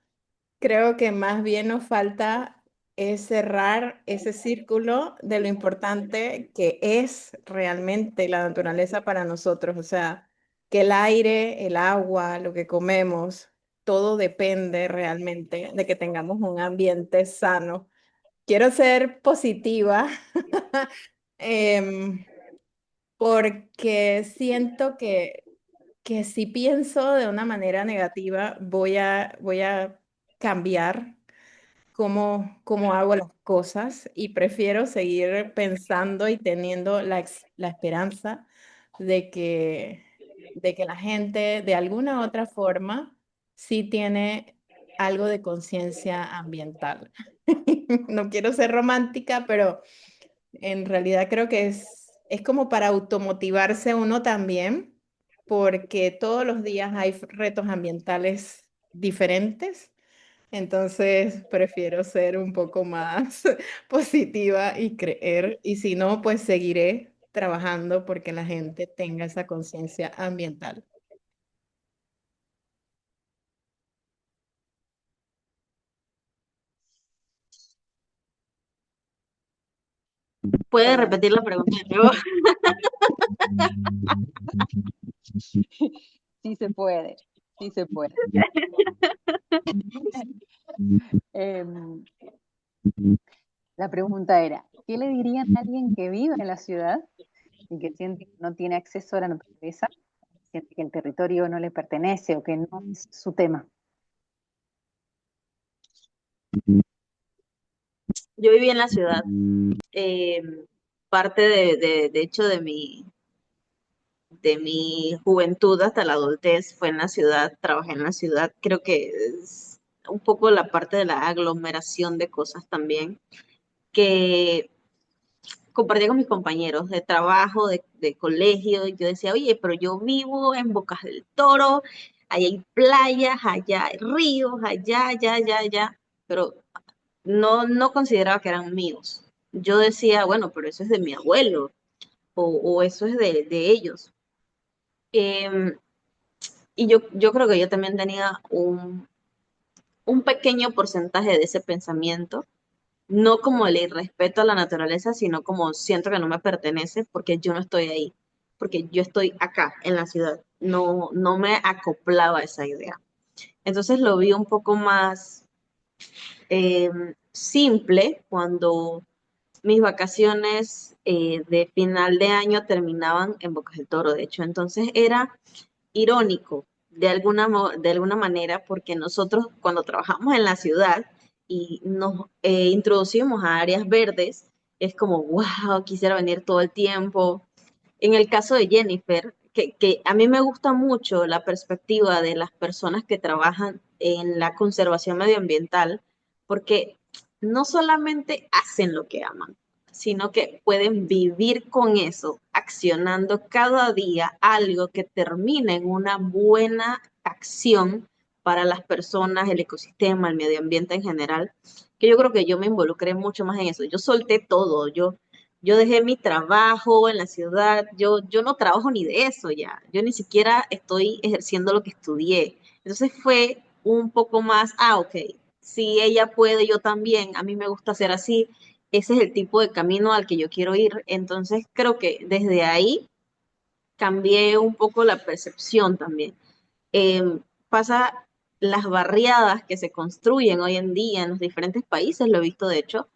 Creo que más bien nos falta es cerrar ese círculo de lo importante que es realmente la naturaleza para nosotros. O sea, que el aire, el agua, lo que comemos, todo depende realmente de que tengamos un ambiente sano. Quiero ser positiva, em, porque siento que si pienso de una manera negativa, voy a cambiar cómo hago las cosas y prefiero seguir pensando y teniendo la esperanza de de que la gente de alguna otra forma sí tiene algo de conciencia ambiental. No quiero ser romántica, pero en realidad creo que es como para automotivarse uno también, porque todos los días hay retos ambientales diferentes. Entonces prefiero ser un poco más positiva y creer, y si no, pues seguiré trabajando porque la gente tenga esa conciencia ambiental. ¿Puede Perdón. repetir la pregunta de nuevo? Sí se puede, sí se puede. Em, la pregunta era, ¿qué le dirían a alguien que vive en la ciudad y que siente que no tiene acceso a la naturaleza, siente que el territorio no le pertenece o que no es su tema? Yo viví en la ciudad. eh, Parte de hecho, de mi juventud hasta la adultez fue en la ciudad, trabajé en la ciudad. Creo que es un poco la parte de la aglomeración de cosas también que compartía con mis compañeros de trabajo, de colegio, y yo decía, oye, pero yo vivo en Bocas del Toro, allá hay playas, allá hay ríos, allá, pero no consideraba que eran míos. Yo decía, bueno, pero eso es de mi abuelo, o eso es de ellos. Em, y yo creo que yo también tenía un pequeño porcentaje de ese pensamiento, no como el irrespeto a la naturaleza, sino como siento que no me pertenece porque yo no estoy ahí, porque yo estoy acá en la ciudad. No me acoplaba a esa idea. Entonces lo vi un poco más simple cuando mis vacaciones de final de año terminaban en Bocas del Toro, de hecho. Entonces era irónico de alguna manera porque nosotros cuando trabajamos en la ciudad y nos introducimos a áreas verdes, es como, wow, quisiera venir todo el tiempo. En el caso de Jennifer, que a mí me gusta mucho la perspectiva de las personas que trabajan en la conservación medioambiental, porque no solamente hacen lo que aman, sino que pueden vivir con eso, accionando cada día algo que termine en una buena acción para las personas, el ecosistema, el medio ambiente en general, que yo creo que yo me involucré mucho más en eso. Yo solté todo, yo dejé mi trabajo en la ciudad, yo no trabajo ni de eso ya, yo ni siquiera estoy ejerciendo lo que estudié. Entonces fue un poco más, ok, si ella puede, yo también, a mí me gusta hacer así, ese es el tipo de camino al que yo quiero ir. Entonces creo que desde ahí cambié un poco la percepción también. Pasa las barriadas que se construyen hoy en día en los diferentes países, lo he visto de hecho,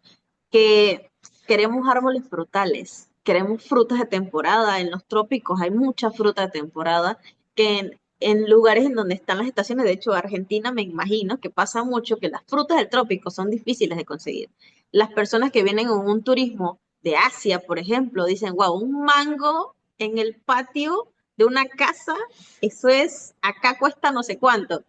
que queremos árboles frutales, queremos frutas de temporada. En los trópicos hay mucha fruta de temporada que en lugares en donde están las estaciones, de hecho Argentina me imagino que pasa mucho que las frutas del trópico son difíciles de conseguir. Las personas que vienen en un turismo de Asia, por ejemplo, dicen, wow, un mango en el patio de una casa, eso es, acá cuesta no sé cuánto.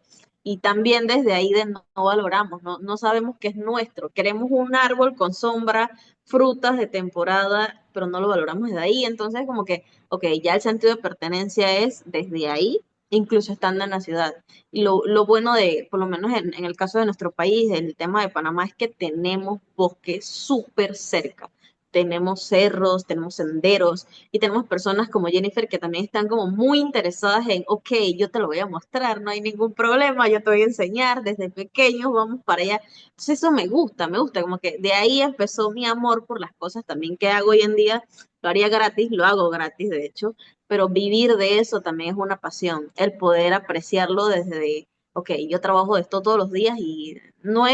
Y también desde ahí de no valoramos, no sabemos qué es nuestro. Queremos un árbol con sombra, frutas de temporada, pero no lo valoramos desde ahí. Entonces, como que, ok, ya el sentido de pertenencia es desde ahí, incluso estando en la ciudad. Y lo bueno de, por lo menos en el caso de nuestro país, el tema de Panamá, es que tenemos bosque súper cerca. Tenemos cerros, tenemos senderos y tenemos personas como Jennifer que también están como muy interesadas en, ok, yo te lo voy a mostrar, no hay ningún problema, yo te voy a enseñar, desde pequeños vamos para allá. Entonces eso me gusta, como que de ahí empezó mi amor por las cosas también que hago hoy en día. Lo haría gratis, lo hago gratis de hecho, pero vivir de eso también es una pasión, el poder apreciarlo desde, ok, yo trabajo de esto todos los días y no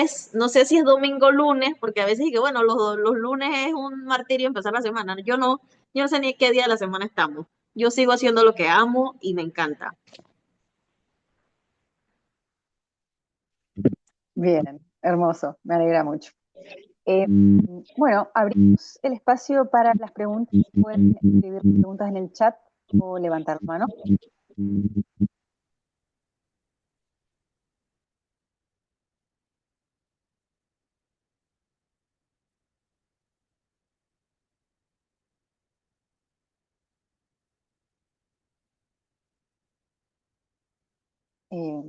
sé si es domingo o lunes, porque a veces digo, bueno, los lunes es un martirio empezar la semana. Yo no sé ni qué día de la semana estamos. Yo sigo haciendo lo que amo y me encanta. Bien, hermoso, me alegra mucho. Bueno, abrimos el espacio para las preguntas. Pueden escribir preguntas en el chat o levantar la mano. Eh,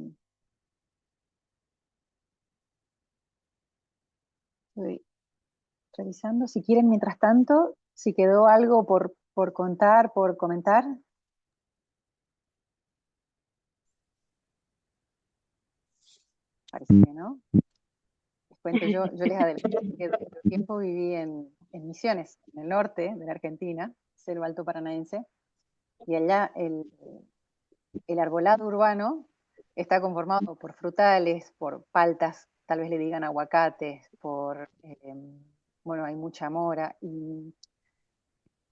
Estoy revisando. Si quieren, mientras tanto, si quedó algo por contar, por comentar. Parece que no. Les cuento yo les adelanto que durante un tiempo viví en Misiones, en el norte de la Argentina, selva alto paranaense, y allá el arbolado urbano está conformado por frutales, por paltas, tal vez le digan aguacates, bueno, hay mucha mora, y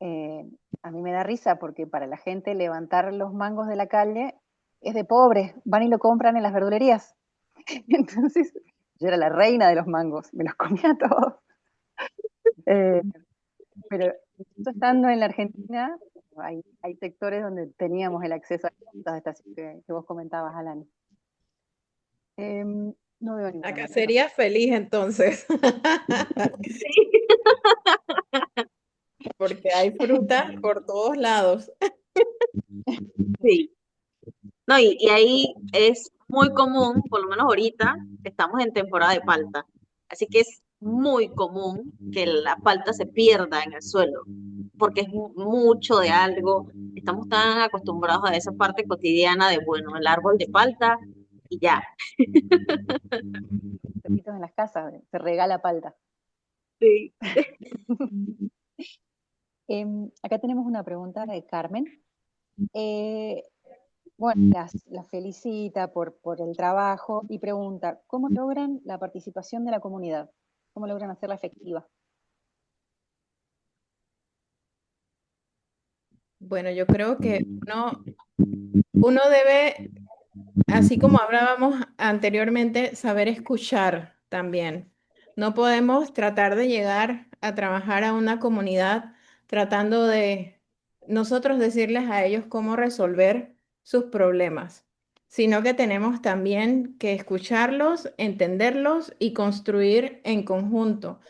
a mí me da risa porque para la gente levantar los mangos de la calle es de pobres, van y lo compran en las verdulerías. Entonces, yo era la reina de los mangos, me los comía todos. Eh, pero justo estando en la Argentina, hay sectores donde teníamos el acceso a las estas que vos comentabas, Alan. No veo ninguna Acá mano. sería feliz entonces, porque hay fruta por todos lados. Sí. No, y ahí es muy común, por lo menos ahorita, estamos en temporada de palta. Así que es muy común que la palta se pierda en el suelo, porque es mucho de algo. Estamos tan acostumbrados a esa parte cotidiana de, bueno, el árbol de palta y ya. Pepitos en las casas, se regala palta. Sí. Acá tenemos una pregunta de Carmen. Eh, bueno, las felicita por el trabajo y pregunta, ¿cómo logran la participación de la comunidad? ¿Cómo logran hacerla efectiva? Bueno, yo creo que uno debe, así como hablábamos anteriormente, saber escuchar también. No podemos tratar de llegar a trabajar a una comunidad tratando de nosotros decirles a ellos cómo resolver sus problemas, sino que tenemos también que escucharlos, entenderlos y construir en conjunto.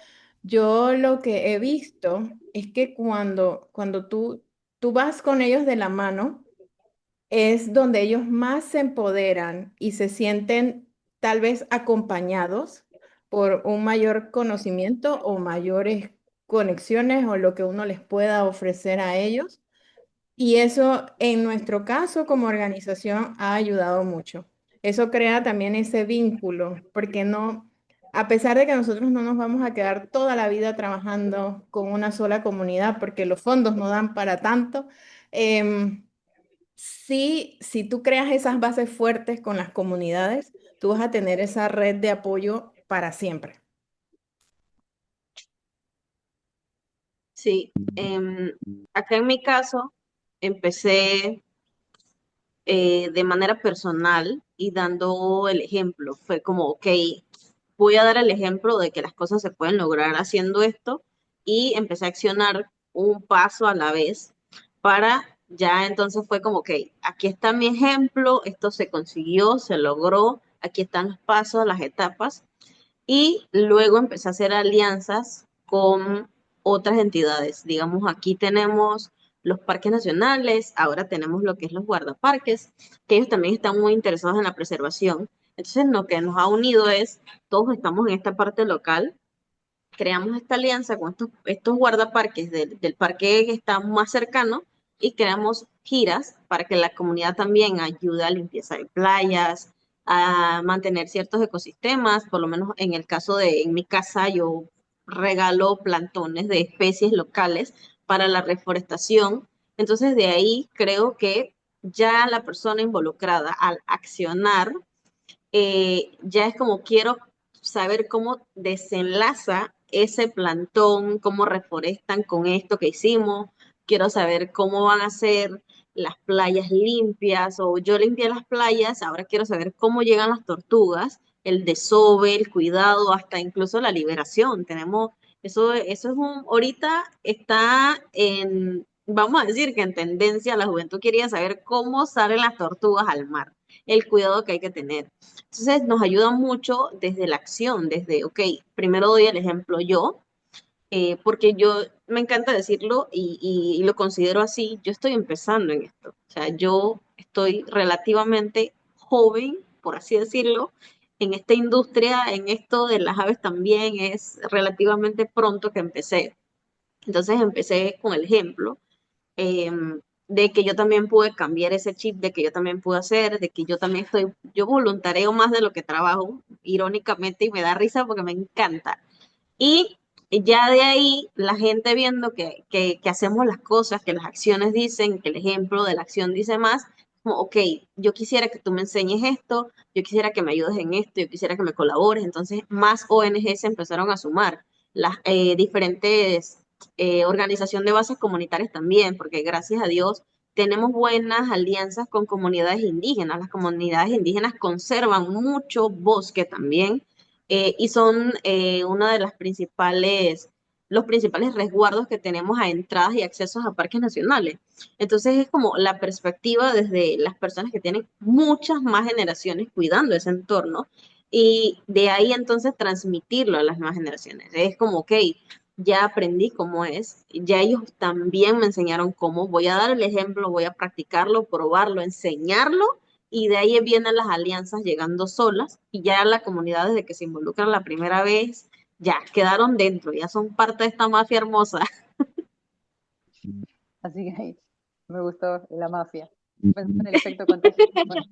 Yo lo que he visto es que cuando tú vas con ellos de la mano, es donde ellos más se empoderan y se sienten tal vez acompañados por un mayor conocimiento o mayores conexiones o lo que uno les pueda ofrecer a ellos. Y eso en nuestro caso como organización ha ayudado mucho. Eso crea también ese vínculo, porque no, a pesar de que nosotros no nos vamos a quedar toda la vida trabajando con una sola comunidad, porque los fondos no dan para tanto, em, sí, si tú creas esas bases fuertes con las comunidades, tú vas a tener esa red de apoyo para siempre. Sí, acá en mi caso empecé de manera personal y dando el ejemplo. Fue como, ok, voy a dar el ejemplo de que las cosas se pueden lograr haciendo esto y empecé a accionar un paso a la vez para ya entonces fue como, ok, aquí está mi ejemplo, esto se consiguió, se logró, aquí están los pasos, las etapas y luego empecé a hacer alianzas con otras entidades. Digamos, aquí tenemos los parques nacionales, ahora tenemos lo que es los guardaparques, que ellos también están muy interesados en la preservación. Entonces, lo que nos ha unido es, todos estamos en esta parte local, creamos esta alianza con estos guardaparques del parque que está más cercano y creamos giras para que la comunidad también ayude a limpieza de playas, a mantener ciertos ecosistemas, por lo menos en el caso de, en mi casa yo regalo plantones de especies locales para la reforestación. Entonces de ahí creo que ya la persona involucrada al accionar ya es como quiero saber cómo desenlaza ese plantón, cómo reforestan con esto que hicimos, quiero saber cómo van a ser las playas limpias o yo limpié las playas, ahora quiero saber cómo llegan las tortugas, el desove, el cuidado, hasta incluso la liberación. Tenemos, eso es un, ahorita está en, vamos a decir que en tendencia, la juventud quería saber cómo salen las tortugas al mar, el cuidado que hay que tener. Entonces nos ayuda mucho desde la acción, desde, ok, primero doy el ejemplo yo, porque yo me encanta decirlo y lo considero así, yo estoy empezando en esto, o sea, yo estoy relativamente joven, por así decirlo, en esta industria, en esto de las aves también es relativamente pronto que empecé. Entonces empecé con el ejemplo eh, de que yo también pude cambiar ese chip, de que yo también pude hacer, de que yo también estoy, yo voluntareo más de lo que trabajo, irónicamente, y me da risa porque me encanta. Y ya de ahí, la gente viendo que hacemos las cosas, que las acciones dicen, que el ejemplo de la acción dice más, como, ok, yo quisiera que tú me enseñes esto, yo quisiera que me ayudes en esto, yo quisiera que me colabores. Entonces, más ONG se empezaron a sumar, las diferentes organización de bases comunitarias también, porque gracias a Dios tenemos buenas alianzas con comunidades indígenas. Las comunidades indígenas conservan mucho bosque también y son una de las principales, los principales resguardos que tenemos a entradas y accesos a parques nacionales. Entonces es como la perspectiva desde las personas que tienen muchas más generaciones cuidando ese entorno y de ahí entonces transmitirlo a las nuevas generaciones. Es como, ok, ya aprendí cómo es, ya ellos también me enseñaron cómo, voy a dar el ejemplo, voy a practicarlo, probarlo, enseñarlo y de ahí vienen las alianzas llegando solas y ya la comunidad desde que se involucran la primera vez ya quedaron dentro, ya son parte de esta mafia hermosa. Así que ahí me gustó la mafia. Pensé en el efecto contagio. Bueno,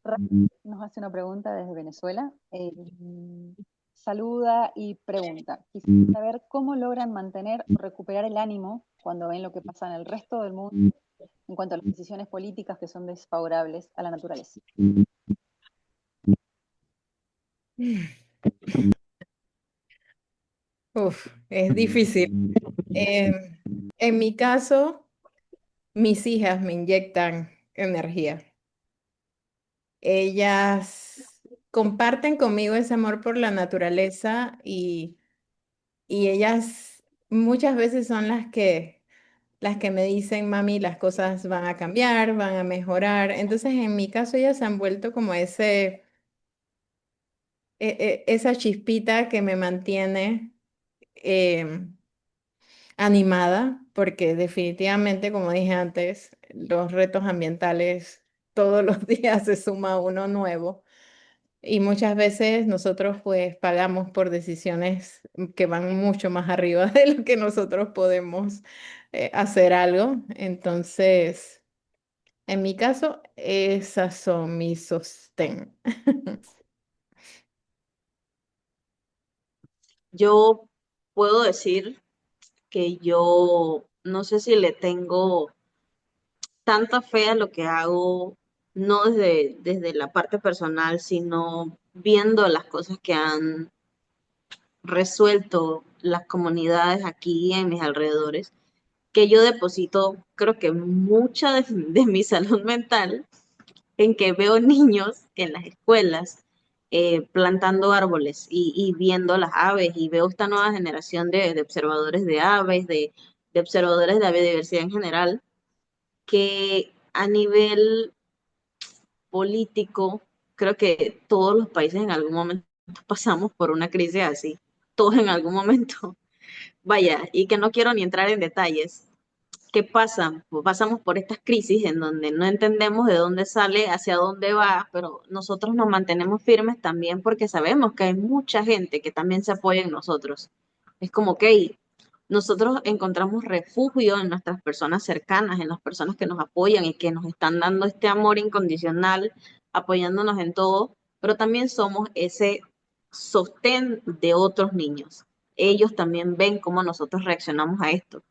va. Nos hace una pregunta desde Venezuela. Saluda y pregunta. Quisiera saber cómo logran mantener o recuperar el ánimo cuando ven lo que pasa en el resto del mundo en cuanto a las decisiones políticas que son desfavorables a la naturaleza. Uf, es difícil. Eh, en mi caso, mis hijas me inyectan energía. Ellas comparten conmigo ese amor por la naturaleza y ellas muchas veces son las que me dicen, mami, las cosas van a cambiar, van a mejorar. Entonces, en mi caso, ellas se han vuelto como esa chispita que me mantiene em, animada, porque definitivamente, como dije antes, los retos ambientales todos los días se suma uno nuevo. Y muchas veces nosotros pues pagamos por decisiones que van mucho más arriba de lo que nosotros podemos hacer algo. Entonces, en mi caso, esas son mis sostén. Yo puedo decir que yo no sé si le tengo tanta fe a lo que hago, no desde la parte personal, sino viendo las cosas que han resuelto las comunidades aquí en mis alrededores, que yo deposito, creo que mucha de mi salud mental en que veo niños en las escuelas plantando árboles y viendo las aves y veo esta nueva generación de observadores de aves, de observadores de la biodiversidad en general, que a nivel político, creo que todos los países en algún momento pasamos por una crisis así, todos en algún momento. Vaya, y que no quiero ni entrar en detalles. ¿Qué pasa? Pues pasamos por estas crisis en donde no entendemos de dónde sale, hacia dónde va, pero nosotros nos mantenemos firmes también porque sabemos que hay mucha gente que también se apoya en nosotros. Es como, ok, nosotros encontramos refugio en nuestras personas cercanas, en las personas que nos apoyan y que nos están dando este amor incondicional, apoyándonos en todo, pero también somos ese sostén de otros niños. Ellos también ven cómo nosotros reaccionamos a esto.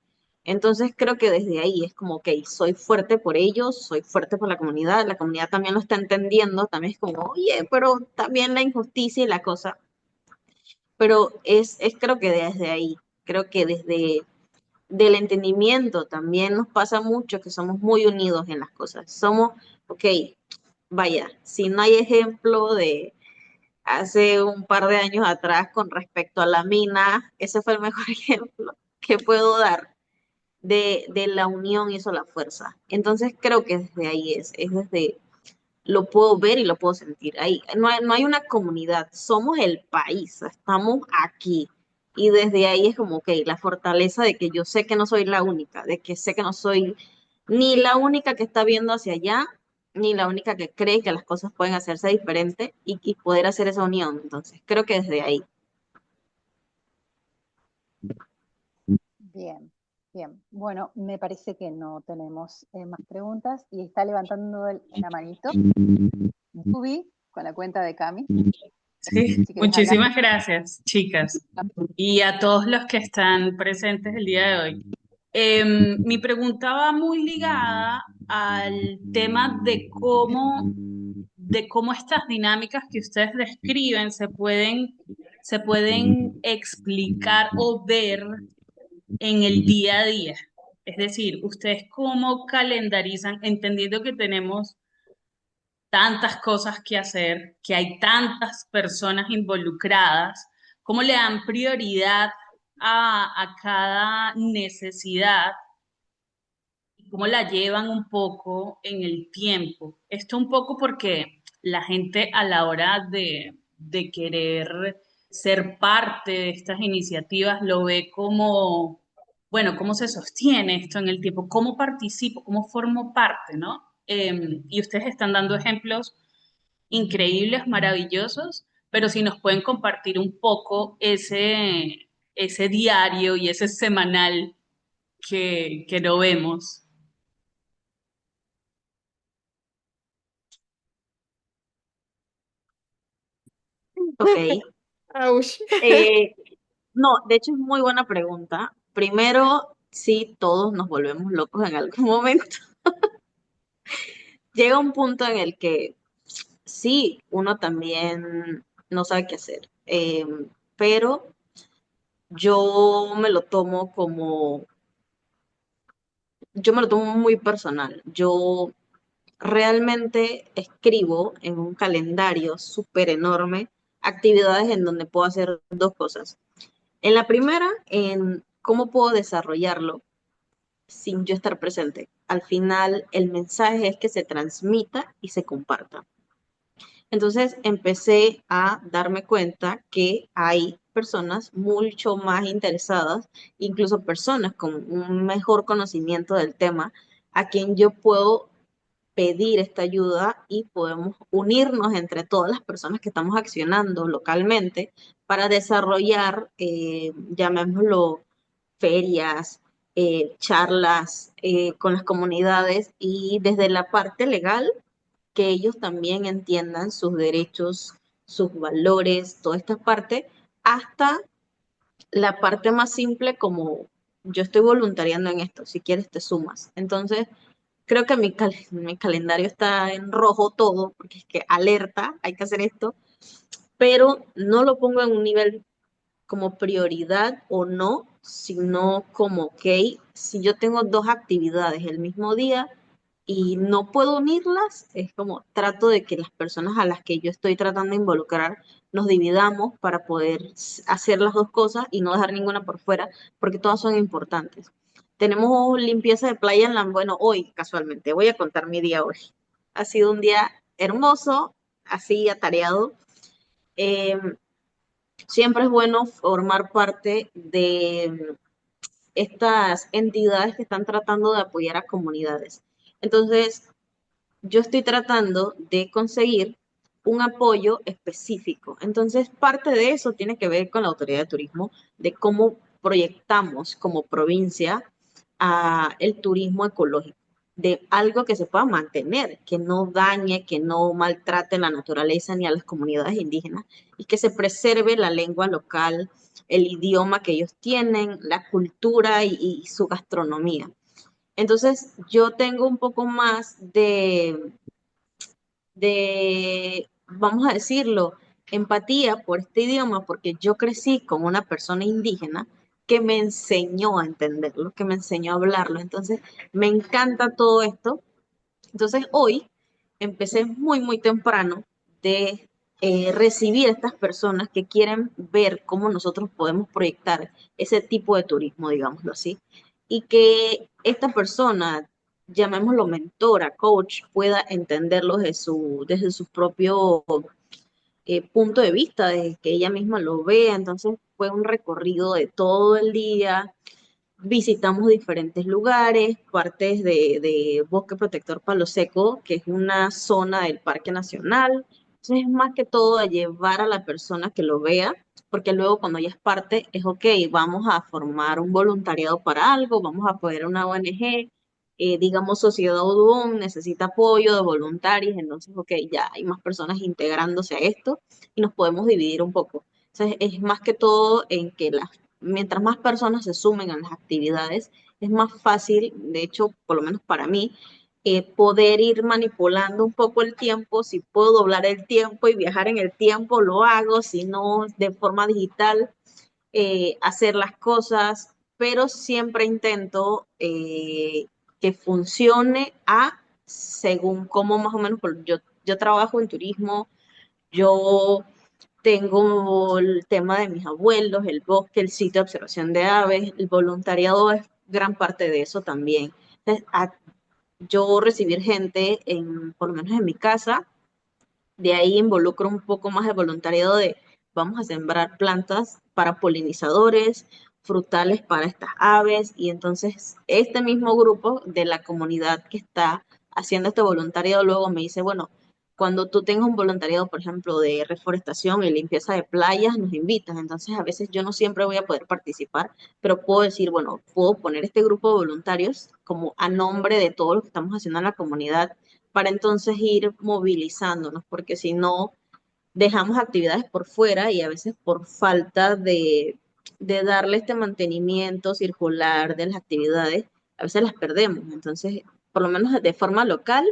Entonces creo que desde ahí es como, ok, soy fuerte por ellos, soy fuerte por la comunidad también lo está entendiendo, también es como, oye, pero también la injusticia y la cosa, pero es creo que desde ahí, creo que desde del entendimiento también nos pasa mucho que somos muy unidos en las cosas, somos, ok, vaya, si no hay ejemplo de hace un par de años atrás con respecto a la mina, ese fue el mejor ejemplo que puedo dar de la unión hizo la fuerza. Entonces creo que desde ahí es desde, lo puedo ver y lo puedo sentir. Ahí, no hay una comunidad, somos el país, estamos aquí. Y desde ahí es como, ok, la fortaleza de que yo sé que no soy la única, de que sé que no soy ni la única que está viendo hacia allá, ni la única que cree que las cosas pueden hacerse diferente y poder hacer esa unión. Entonces, creo que desde ahí. Bien, bien. Bueno, me parece que no tenemos más preguntas y está levantando la manito Yubi con la cuenta de Cami. Sí, Si quieres hablar. muchísimas gracias, chicas, y a todos los que están presentes el día de hoy. Mi pregunta va muy ligada al tema de cómo estas dinámicas que ustedes describen se pueden explicar o ver en el día a día. Es decir, ustedes cómo calendarizan, entendiendo que tenemos tantas cosas que hacer, que hay tantas personas involucradas, cómo le dan prioridad a cada necesidad y cómo la llevan un poco en el tiempo. Esto un poco porque la gente a la hora de querer ser parte de estas iniciativas lo ve como, bueno, cómo se sostiene esto en el tiempo, cómo participo, cómo formo parte, ¿no? Y ustedes están dando ejemplos increíbles, maravillosos, pero si nos pueden compartir un poco ese diario y ese semanal que no vemos. Ok. Ouch. Eh, no, de hecho es muy buena pregunta. Primero, sí, todos nos volvemos locos en algún momento. Llega un punto en el que sí, uno también no sabe qué hacer. Pero yo me lo tomo como, yo me lo tomo muy personal. Yo realmente escribo en un calendario súper enorme actividades en donde puedo hacer dos cosas. En la primera, en cómo puedo desarrollarlo sin yo estar presente. Al final, el mensaje es que se transmita y se comparta. Entonces empecé a darme cuenta que hay personas mucho más interesadas, incluso personas con un mejor conocimiento del tema, a quien yo puedo pedir esta ayuda y podemos unirnos entre todas las personas que estamos accionando localmente para desarrollar, llamémoslo, ferias, charlas con las comunidades y desde la parte legal que ellos también entiendan sus derechos, sus valores, toda esta parte, hasta la parte más simple como yo estoy voluntariando en esto, si quieres te sumas. Entonces, creo que mi calendario está en rojo todo, porque es que alerta, hay que hacer esto, pero no lo pongo en un nivel como prioridad o no, sino como, ok, si yo tengo dos actividades el mismo día y no puedo unirlas, es como trato de que las personas a las que yo estoy tratando de involucrar nos dividamos para poder hacer las dos cosas y no dejar ninguna por fuera, porque todas son importantes. Tenemos limpieza de playa bueno, hoy casualmente, voy a contar mi día hoy. Ha sido un día hermoso, así atareado. Eh, Siempre es bueno formar parte de estas entidades que están tratando de apoyar a comunidades. Entonces, yo estoy tratando de conseguir un apoyo específico. Entonces, parte de eso tiene que ver con la Autoridad de Turismo, de cómo proyectamos como provincia el turismo ecológico, de algo que se pueda mantener, que no dañe, que no maltrate la naturaleza ni a las comunidades indígenas y que se preserve la lengua local, el idioma que ellos tienen, la cultura y su gastronomía. Entonces, yo tengo un poco más vamos a decirlo, empatía por este idioma, porque yo crecí con una persona indígena que me enseñó a entenderlo, que me enseñó a hablarlo. Entonces, me encanta todo esto. Entonces, hoy empecé muy, muy temprano de recibir a estas personas que quieren ver cómo nosotros podemos proyectar ese tipo de turismo, digámoslo así, y que esta persona, llamémoslo mentora, coach, pueda entenderlo desde su propio punto de vista, de que ella misma lo vea. Entonces fue un recorrido de todo el día. Visitamos diferentes lugares, partes de Bosque Protector Palo Seco, que es una zona del Parque Nacional. Entonces es más que todo a llevar a la persona que lo vea, porque luego cuando ya es parte, es ok, vamos a formar un voluntariado para algo, vamos a apoyar una ONG, digamos Sociedad Udum necesita apoyo de voluntarios, entonces ok, ya hay más personas integrándose a esto y nos podemos dividir un poco. Entonces es más que todo en que mientras más personas se sumen a las actividades, es más fácil, de hecho, por lo menos para mí, poder ir manipulando un poco el tiempo. Si puedo doblar el tiempo y viajar en el tiempo, lo hago, si no, de forma digital, hacer las cosas, pero siempre intento que funcione según cómo más o menos, yo trabajo en turismo, yo tengo el tema de mis abuelos, el bosque, el sitio de observación de aves, el voluntariado es gran parte de eso también. Entonces, yo recibir gente, por lo menos en mi casa, de ahí involucro un poco más de voluntariado de vamos a sembrar plantas para polinizadores, frutales para estas aves, y entonces este mismo grupo de la comunidad que está haciendo este voluntariado luego me dice, bueno, cuando tú tengas un voluntariado, por ejemplo, de reforestación y limpieza de playas, nos invitas. Entonces, a veces yo no siempre voy a poder participar, pero puedo decir, bueno, puedo poner este grupo de voluntarios como a nombre de todo lo que estamos haciendo en la comunidad para entonces ir movilizándonos, porque si no, dejamos actividades por fuera y a veces por falta de darle este mantenimiento circular de las actividades, a veces las perdemos. Entonces, por lo menos de forma local,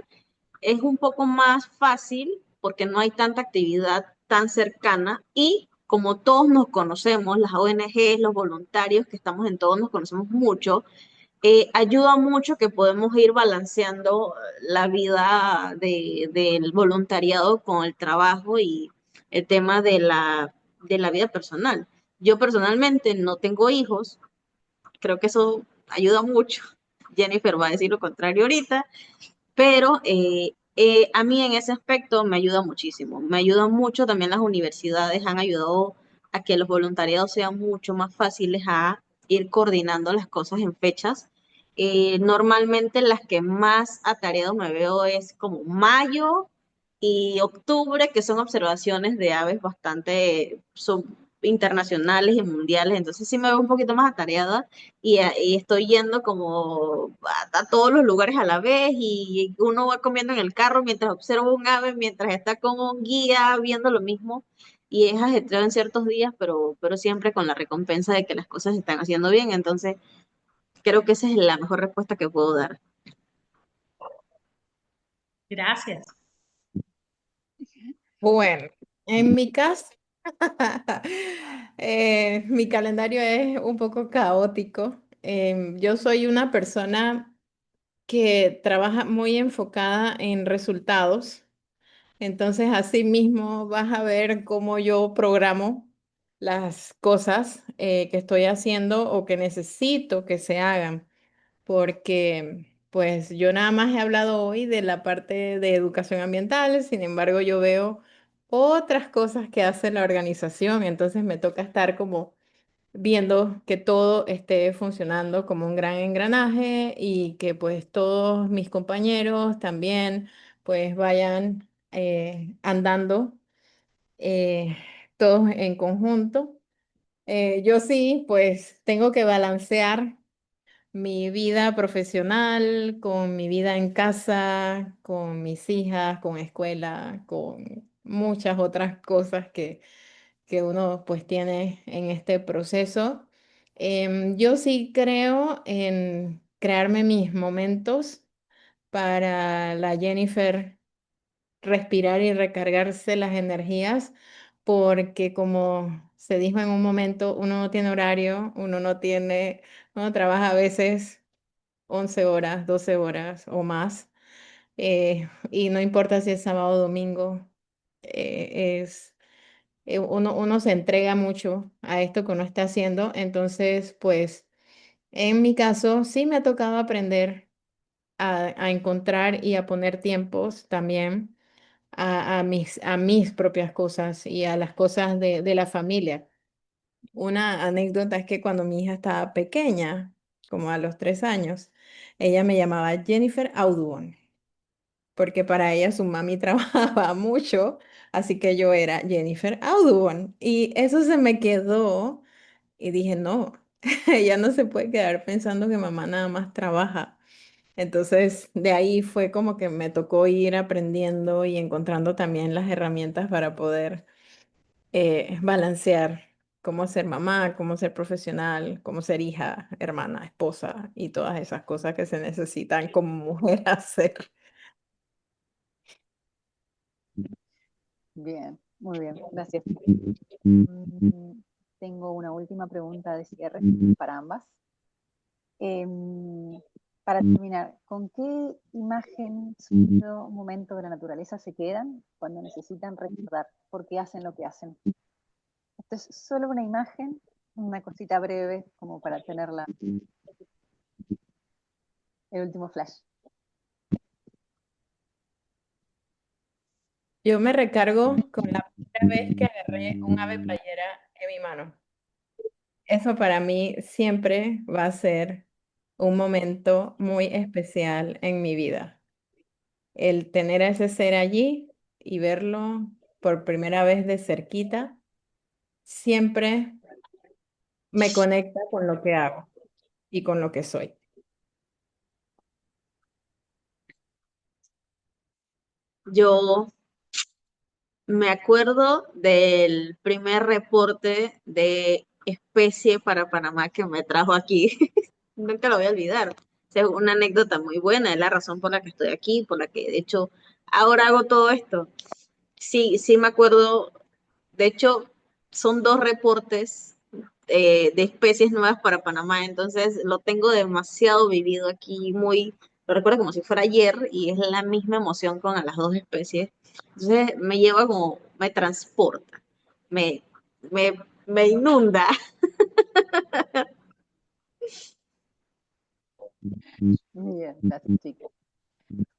es un poco más fácil porque no hay tanta actividad tan cercana y como todos nos conocemos, las ONGs, los voluntarios que estamos en todos nos conocemos mucho, ayuda mucho que podemos ir balanceando la vida del voluntariado con el trabajo y el tema de la vida personal. Yo personalmente no tengo hijos, creo que eso ayuda mucho. Jennifer va a decir lo contrario ahorita, pero a mí en ese aspecto me ayuda muchísimo. Me ayuda mucho también las universidades, han ayudado a que los voluntariados sean mucho más fáciles a ir coordinando las cosas en fechas. Normalmente las que más atareado me veo es como mayo y octubre, que son observaciones de aves bastante internacionales y mundiales, entonces sí me veo un poquito más atareada y estoy yendo como a todos los lugares a la vez y uno va comiendo en el carro mientras observa un ave, mientras está con un guía viendo lo mismo y es ajetreado en ciertos días, pero siempre con la recompensa de que las cosas se están haciendo bien, entonces creo que esa es la mejor respuesta que puedo dar. Gracias. Bueno, en mi caso, mi calendario es un poco caótico. Yo soy una persona que trabaja muy enfocada en resultados. Entonces, así mismo vas a ver cómo yo programo las cosas que estoy haciendo o que necesito que se hagan, porque pues yo nada más he hablado hoy de la parte de educación ambiental, sin embargo yo veo otras cosas que hace la organización, entonces me toca estar como viendo que todo esté funcionando como un gran engranaje y que pues todos mis compañeros también pues vayan andando eh, todos en conjunto. Yo sí pues tengo que balancear mi vida profesional con mi vida en casa, con mis hijas, con escuela, con muchas otras cosas que uno pues tiene en este proceso. Yo sí creo en crearme mis momentos para la Jennifer respirar y recargarse las energías, porque como se dijo en un momento, uno no tiene horario, uno trabaja a veces 11 horas, 12 horas o más, y no importa si es sábado o domingo, uno se entrega mucho a esto que uno está haciendo, entonces, pues, en mi caso, sí me ha tocado aprender a encontrar y a poner tiempos también a mis propias cosas y a las cosas de la familia. Una anécdota es que cuando mi hija estaba pequeña, como a los 3 años, ella me llamaba Jennifer Audubon, porque para ella su mami trabajaba mucho, así que yo era Jennifer Audubon. Y eso se me quedó y dije, no, ella no se puede quedar pensando que mamá nada más trabaja. Entonces, de ahí fue como que me tocó ir aprendiendo y encontrando también las herramientas para poder balancear cómo ser mamá, cómo ser profesional, cómo ser hija, hermana, esposa y todas esas cosas que se necesitan como mujer hacer. Bien, muy bien, gracias. Mm, Tengo una última pregunta de cierre para ambas. Em, para terminar, ¿con qué imagen, sonido, momento de la naturaleza se quedan cuando necesitan recordar por qué hacen lo que hacen? Esto es solo una imagen, una cosita breve como para tenerla, el último flash. Yo me recargo con la primera vez que agarré un ave playera en mi mano. Eso para mí siempre va a ser un momento muy especial en mi vida. El tener a ese ser allí y verlo por primera vez de cerquita, siempre me conecta con lo que hago y con lo que soy. Yo me acuerdo del primer reporte de especie para Panamá que me trajo aquí. Nunca lo voy a olvidar. O sea, es una anécdota muy buena, es la razón por la que estoy aquí, por la que de hecho ahora hago todo esto. Sí, sí me acuerdo. De hecho, son dos reportes de especies nuevas para Panamá, entonces lo tengo demasiado vivido aquí, lo recuerdo como si fuera ayer y es la misma emoción con las dos especies. Entonces me lleva como, me transporta, me, me, me inunda. Bien, gracias, chicos.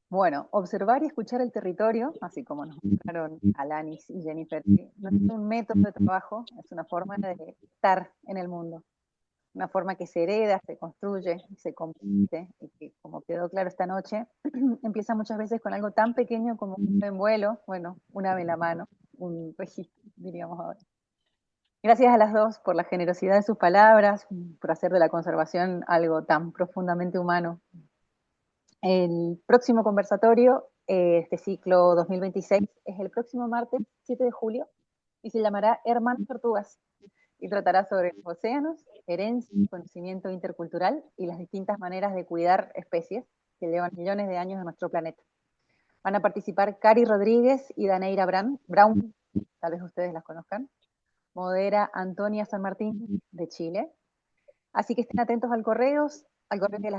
Bueno, observar y escuchar el territorio, así como nos mostraron Alanis y Jennifer, que no es un método de trabajo, es una forma de estar en el mundo, una forma que se hereda, se construye, se compite, y que, como quedó claro esta noche, empieza muchas veces con algo tan pequeño como un ave en vuelo, bueno, un ave en la mano, un registro, diríamos ahora. Gracias a las dos por la generosidad de sus palabras, por hacer de la conservación algo tan profundamente humano. El próximo conversatorio, este ciclo 2026, es el próximo martes 7 de julio y se llamará Hermanas Tortugas y tratará sobre los océanos, herencia, conocimiento intercultural y las distintas maneras de cuidar especies que llevan millones de años en nuestro planeta. Van a participar Cari Rodríguez y Daneira Brown, tal vez ustedes las conozcan. Modera Antonia San Martín de Chile. Así que estén atentos al correo de las